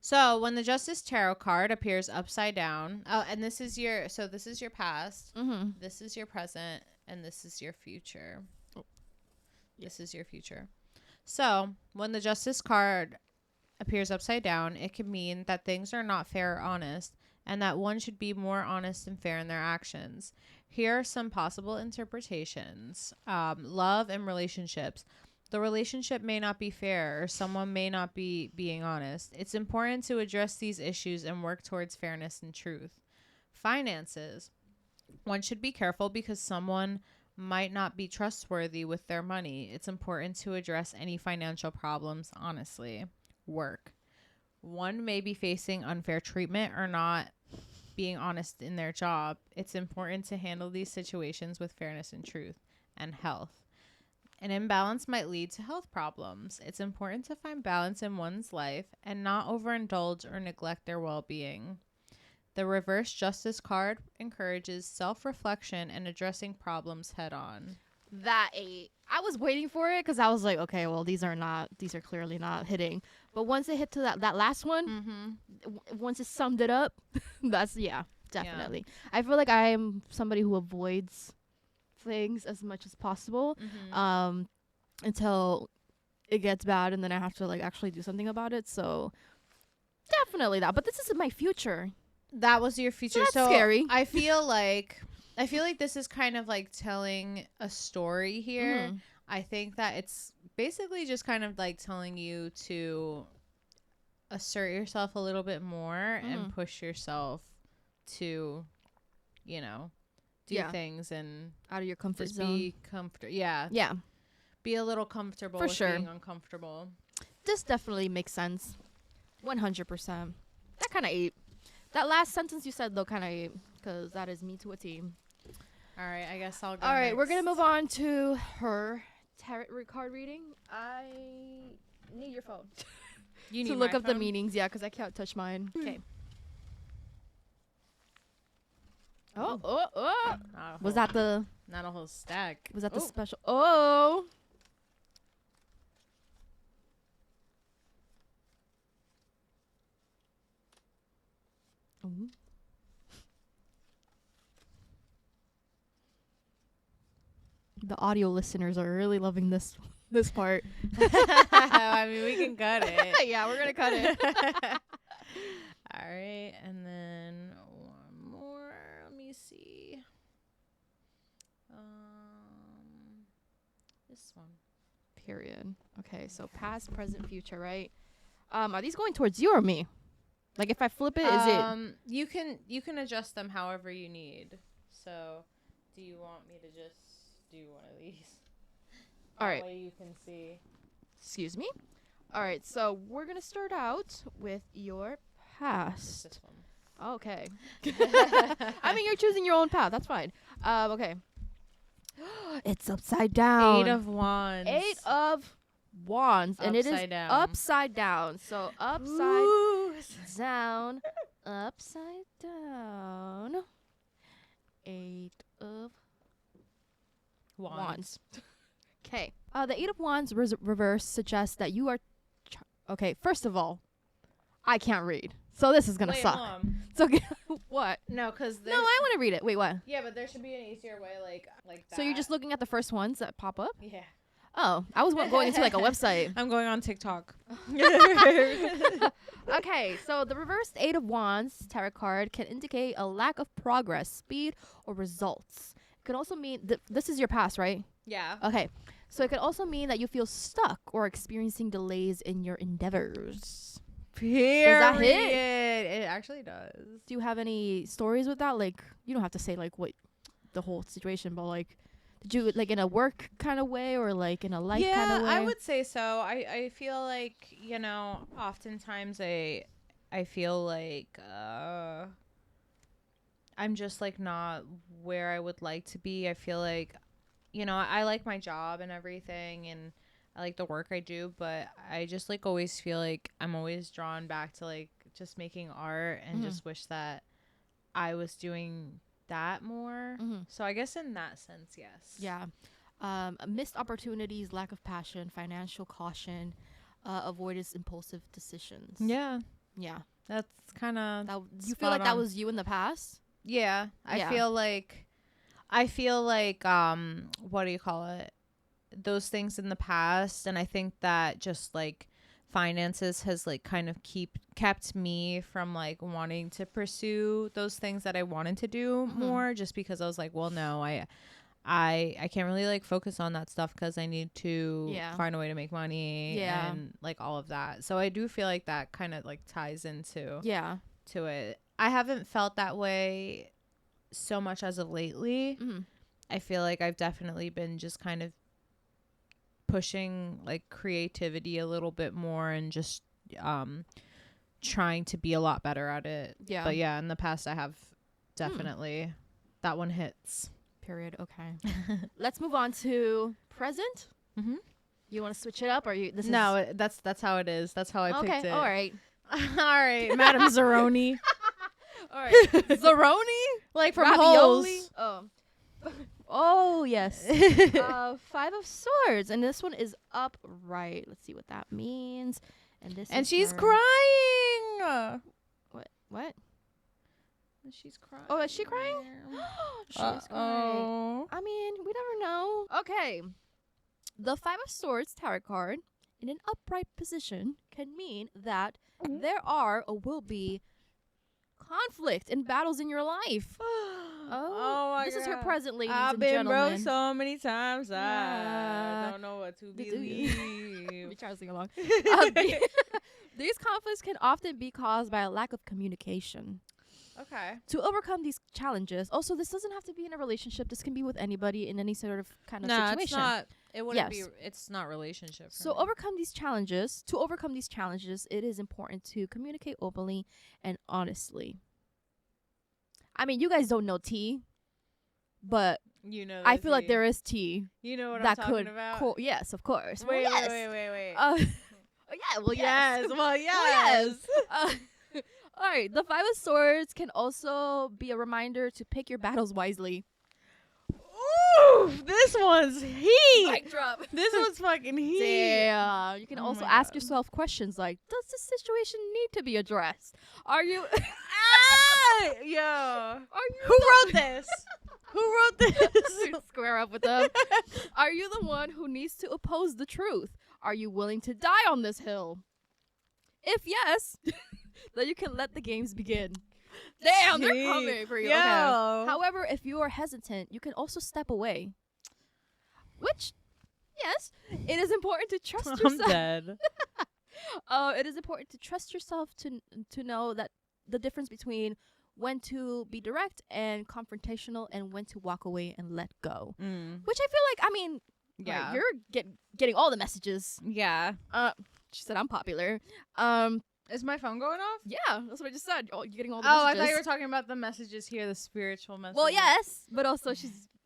So when the Justice Tarot card appears upside down, and this is your past, Mm-hmm. this is your present, and this is your future. This is your future. So when the Justice card appears upside down, it can mean that things are not fair or honest, and that one should be more honest and fair in their actions. Here are some possible interpretations. Love and relationships. The relationship may not be fair, or someone may not be being honest. It's important to address these issues and work towards fairness and truth. Finances. One should be careful because someone might not be trustworthy with their money. It's important to address any financial problems honestly. Work. One may be facing unfair treatment or not being honest in their job. It's important to handle these situations with fairness and truth. And health. An imbalance might lead to health problems. It's important to find balance in one's life and not overindulge or neglect their well-being. The reverse justice card encourages self-reflection and addressing problems head-on. That 8. I was waiting for it because I was like, okay, well, these are clearly not hitting. But once it hit to that last one, once it summed it up, that's, definitely. Yeah. I feel like I am somebody who avoids things as much as possible until it gets bad, and then I have to like actually do something about it. So definitely that. But this is my future. That was your future. So that's scary. I feel like this is kind of like telling a story here. I think that it's basically just kind of like telling you to assert yourself a little bit more and push yourself to, you know, do things and out of your comfort just zone. Be comfortable. Yeah. Be a little comfortable for with sure. Being uncomfortable. This definitely makes sense. 100%. That kind of ate. That last sentence you said though kind of ate because that is me to a T. All right, I guess I'll go. All right, next. we're gonna move on to her tarot card reading. I need your phone You need to look my up the phone? meanings. Yeah, because I can't touch mine. Okay. Oh. Was that the... Not a whole stack. Was that the special... Oh. Ooh. The audio listeners are really loving this part. I mean, we can cut it. Yeah, we're going to cut it. All right, and then one more. Let me see. This one. Period. Okay, so past, present, future, right? Are these going towards you or me? Like if I flip it, is it? You can adjust them however you need. So, do you want me to just do one of these? All right. That way you can see. Excuse me. All right, so we're gonna start out with your past. This one. Okay. I mean, you're choosing your own path. That's fine. Okay. It's upside down. 8 of Wands. 8 of Wands, and it is down. upside down. So upside down, upside down. 8 of Wands. Okay. The 8 of Wands reverse suggests that you are. Okay. First of all, I can't read, so this is gonna suck. So what? No, because no, I want to read it. Wait, what? Yeah, but there should be an easier way, like that. So you're just looking at the first ones that pop up? Yeah. Oh, I was going into like a website. I'm going on TikTok. Okay, so the reversed 8 of Wands tarot card can indicate a lack of progress, speed, or results. It could also mean this is your past, right? Yeah. Okay, so it could also mean that you feel stuck or experiencing delays in your endeavors. Period. Does that hit? It actually does. Do you have any stories with that? Like, you don't have to say like what the whole situation, but like, did you like in a work kind of way or like in a life kind of way? Yeah, I would say so. I feel like, oftentimes a I feel like I'm just like not where I would like to be. I feel like, you know, I like my job and everything, and I like the work I do, but I just like always feel like I'm always drawn back to like just making art, and just wish that I was doing that more. So I guess in that sense, yes. Yeah. Missed opportunities, lack of passion, financial caution, avoidance impulsive decisions. Yeah. Yeah. That's kind of That you feel like that was you in the past? Yeah. Yeah. I feel like what do you call it? Those things in the past, and I think that just like finances has like kind of kept me from like wanting to pursue those things that I wanted to do more, just because I was like, well, no, I can't really like focus on that stuff because I need to find a way to make money and like all of that. So I do feel like that kind of like ties into to it. I haven't felt that way so much as of lately. I feel like I've definitely been just kind of pushing like creativity a little bit more, and just trying to be a lot better at it. Yeah. But yeah, in the past I have definitely that one hits. Period. Okay. Let's move on to present. You want to switch it up, or you? That's how it is. That's how I picked it. All right. All right, Madam Zeroni. All right, Zeroni, like from ravioli. Holes. Oh yes. 5 of Swords, and this one is upright. Let's see what that means. And she's crying. What? She's crying. Oh, is she crying? She's crying. I mean, we never know. Okay. The 5 of Swords tarot card in an upright position can mean that there are or will be conflict and battles in your life. Oh my God. This is her present, ladies and gentlemen. I've been broke so many times. I don't know what to believe. We try to sing along. These conflicts can often be caused by a lack of communication. Okay. To overcome these challenges, also this doesn't have to be in a relationship. This can be with anybody in any sort of kind of situation. It's not. It wouldn't be. It's not relationship. So overcome these challenges. To overcome these challenges, it is important to communicate openly and honestly. I mean, you guys don't know tea, but you know, I feel like there is tea. You know what I'm talking about? Yes, of course. Wait. Yeah. Well, yes. Well, yes. All right. The 5 of Swords can also be a reminder to pick your battles wisely. Ooh, this one's heat. Mic drop. This one's fucking heat. Damn. You can also ask yourself questions like, does this situation need to be addressed? Are you... Who wrote this? Who wrote this? Square up with them. Are you the one who needs to oppose the truth? Are you willing to die on this hill? If yes, then you can let the games begin. Damn, they're coming for you. Okay. However, if you are hesitant, you can also step away. Which, yes, it is important to trust yourself. I'm dead. It is important to trust yourself to know that the difference between when to be direct and confrontational and when to walk away and let go. Which I feel like, I mean, right, you're getting all the messages. Yeah. She said I'm popular. Is my phone going off? Yeah, that's what I just said. Oh, you're getting all the messages. I thought you were talking about the messages here, the spiritual messages. Well, yes, but also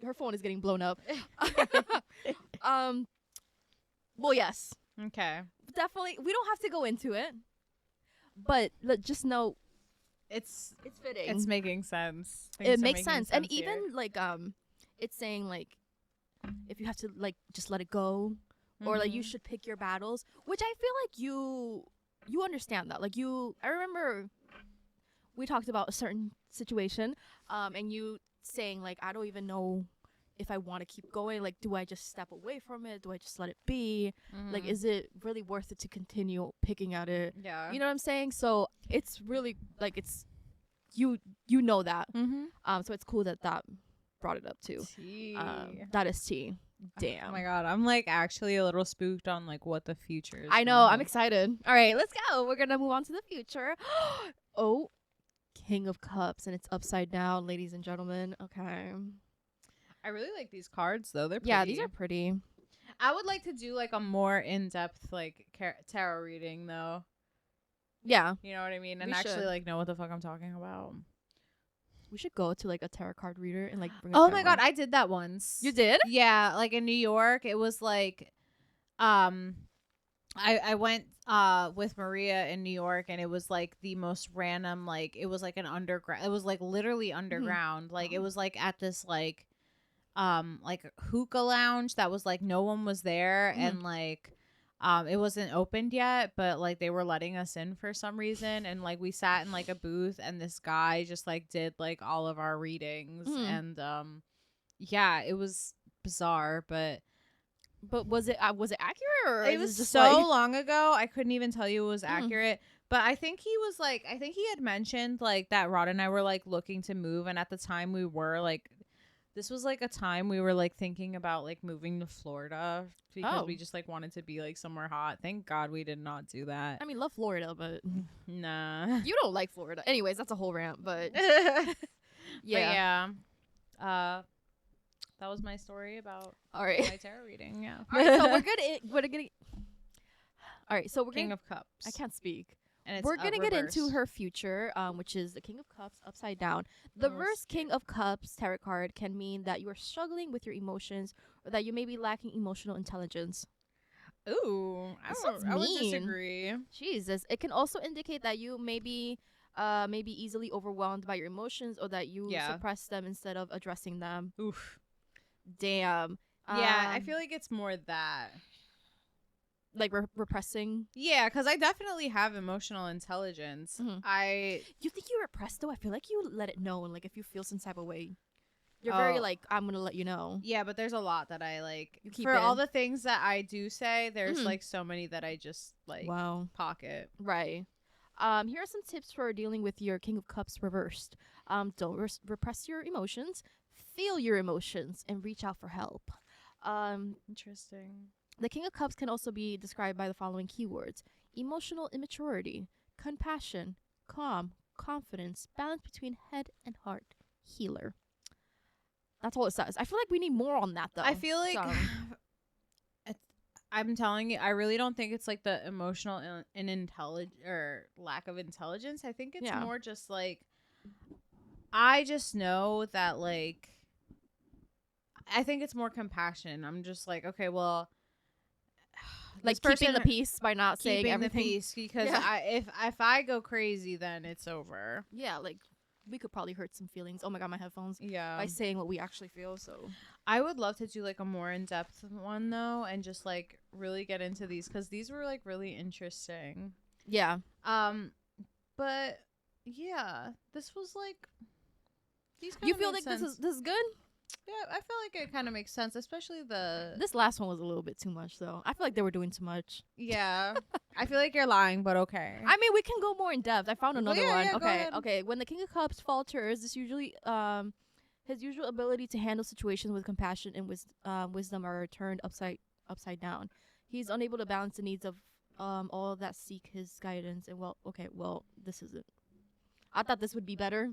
her phone is getting blown up. Well, yes. Okay. Definitely, we don't have to go into it, but just know it's fitting. It's making sense. It makes sense, and even like it's saying like if you have to like just let it go, or like you should pick your battles, which I feel like you understand that. Like I remember we talked about a certain situation, and you saying like I don't even know if I want to keep going. Like, do I just step away from it? Do I just let it be? Like, is it really worth it to continue picking at it? Yeah. You know what I'm saying? So it's really like it's you know that. So it's cool that brought it up too. That is tea. Damn. Oh my God, I'm like actually a little spooked on like what the future is. I know. I'm excited. All right, let's go. We're gonna move on to the future. Oh, King of Cups, and it's upside down, ladies and gentlemen. Okay. I really like these cards though. They're pretty. Yeah, these are pretty. I would like to do like a more in-depth like tarot reading though. Yeah. You know what I mean? And We actually should. like know what the fuck I'm talking about. We should go to like a tarot card reader and like bring. Oh my god, I did that once. You did? Yeah, like in New York, it was like, I went with Maria in New York, and it was like the most random, like it was like an underground. It was like literally underground. Like it Oh. was like at this like hookah lounge that was like no one was there, and like it wasn't opened yet, but like they were letting us in for some reason, and like we sat in like a booth, and this guy just like did like all of our readings, and yeah, it was bizarre, but was it accurate or it is was just so like long ago I couldn't even tell you it was accurate. But I think he was like, I think he had mentioned like that Rod and I were like looking to move, and at the time we were like, this was like a time we were like thinking about like moving to Florida because we just like wanted to be like somewhere hot. Thank God we did not do that. I mean, love Florida, but Nah. you don't like Florida. Anyways, that's a whole rant, but Yeah. yeah. That was my story about All right. my tarot reading. Yeah. All right, so we're gonna All right, so we're King gonna of Cups. I can't speak. And it's We're gonna get into reversed. her future, which is the King of Cups upside down. The Oh, reverse King of Cups tarot card can mean that you are struggling with your emotions or that you may be lacking emotional intelligence. Ooh, This sounds I would mean. disagree. Jesus. It can also indicate that you may be easily overwhelmed by your emotions or that you Yeah. suppress them instead of addressing them. Oof. Damn. Yeah, I feel like it's more that. like repressing. Yeah, because I definitely have emotional intelligence. Mhm. You think you repress though? I feel like you let it know, and like if you feel some type of way, you're very Oh. like I'm gonna let you know. Yeah, but there's a lot that I like. You keep For all in. the things that I do say, there's Mhm. like so many that I just like Wow. pocket. Right. Here are some tips for dealing with your King of Cups reversed. Don't repress your emotions. Feel your emotions and reach out for help. Interesting. The King of Cups can also be described by the following keywords: emotional immaturity, compassion, calm, confidence, balance between head and heart, healer. That's all it says. I feel like we need more on that though. I feel like So- I'm telling you, I really don't think it's like the emotional and intelligence or lack of intelligence. I think it's Yeah. more just like I just know that like I think it's more compassion. I'm just like, okay, well, like this keeping the person- peace by not saying keeping everything. the peace, because Yeah. if I go crazy, then it's over. Yeah, like we could probably hurt some feelings. Oh my god, my headphones. Yeah. By saying what we actually feel. So I would love to do like a more in-depth one though, and just like really get into these, because these were like really interesting. yeah, But yeah, this was like these. you kinda feel made like sense. this is good. Yeah, I feel like it kind of makes sense, especially the. This last one was a little bit too much though. I feel like they were doing too much. Yeah, I feel like you're lying, but okay. I mean, we can go more in depth. I found Well, another yeah, one. yeah, go Okay, ahead. okay. When the King of Cups falters, this usually his usual ability to handle situations with compassion and wisdom are turned upside down. He's unable to balance the needs of all that seek his guidance. And well, this isn't. I thought this would be better.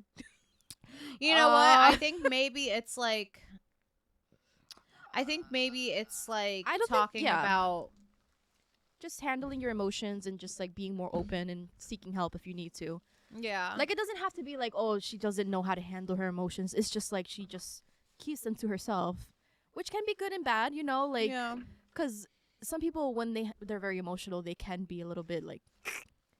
You know what? I Uh, think maybe it's like. I think maybe it's like I don't think- talking yeah. about. Just handling your emotions and just like being more open and seeking help if you need to. Yeah. Like it doesn't have to be like, oh, she doesn't know how to handle her emotions. It's just like she just keeps them to herself, which can be good and bad, you know, like yeah. because some people when they're very emotional, they can be a little bit like,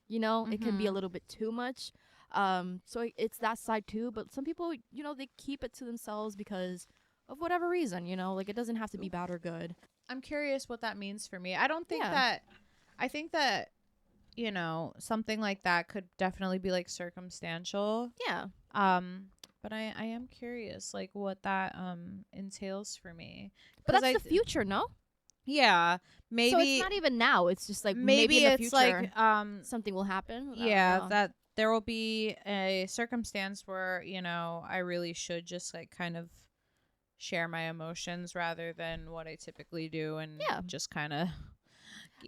you know, it can be a Mhm. little bit too much. So it's that side too. But some people, you know, they keep it to themselves because of whatever reason, you know, like it doesn't have to be bad or good. I'm curious what that means for me. I don't think Yeah. that. I think that, you know, something like that could definitely be like circumstantial. Yeah. But I am curious like what that entails for me. But 'Cause that's I the future, no? Yeah, maybe. So it's not even now. It's just like maybe in the it's future like something will happen. I don't yeah, know. that there will be a circumstance where, you know, I really should just like kind of share my emotions rather than what I typically do, and Yeah. just kind of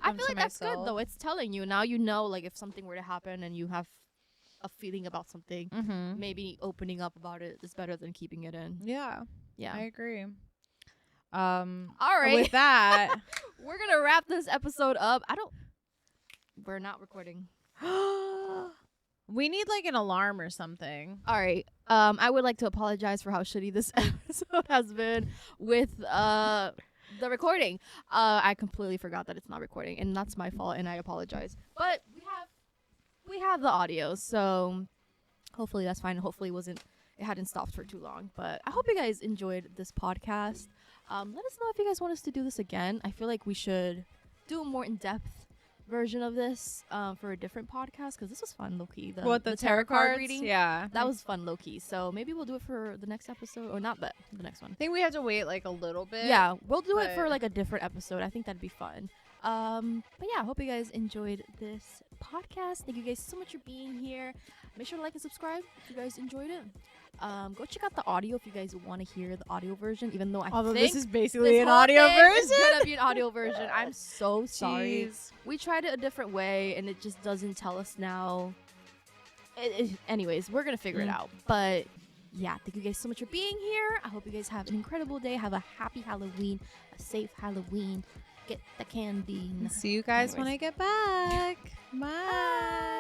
I feel like that's good though. It's telling you now. You know, like if something were to happen and you have a feeling about something, Mm-hmm. maybe opening up about it is better than keeping it in. Yeah, Yeah. I agree. All right. With that, We're gonna wrap this episode up. We're not recording. We need like an alarm or something. All right. I would like to apologize for how shitty this episode has been with the recording. I completely forgot that it's not recording, and that's my fault, and I apologize. But we have the audio, so hopefully that's fine. Hopefully it hadn't stopped for too long. But I hope you guys enjoyed this podcast. Let us know if you guys want us to do this again. I feel like we should do a more in-depth version of this for a different podcast, because this was fun, low-key. The tarot cards reading? Yeah, That was fun, low-key. So maybe we'll do it for the next episode, or not, but the next one. I think we have to wait like a little bit. Yeah, we'll do it for but- like a different episode. I think that'd be fun. But yeah, I hope you guys enjoyed this podcast. Thank you guys so much for being here. Make sure to like and subscribe if you guys enjoyed it. Go check out the audio if you guys want to hear the audio version, even though Although think this is basically this an whole audio thing version. is gonna be an audio version. I'm so sorry. Jeez. We tried it a different way, and it just doesn't tell us now. Anyways, we're gonna figure it out. But yeah, thank you guys so much for being here. I hope you guys have an incredible day. Have a happy Halloween, a safe Halloween. Get the candy. See you guys when I Anyways. get back. Bye.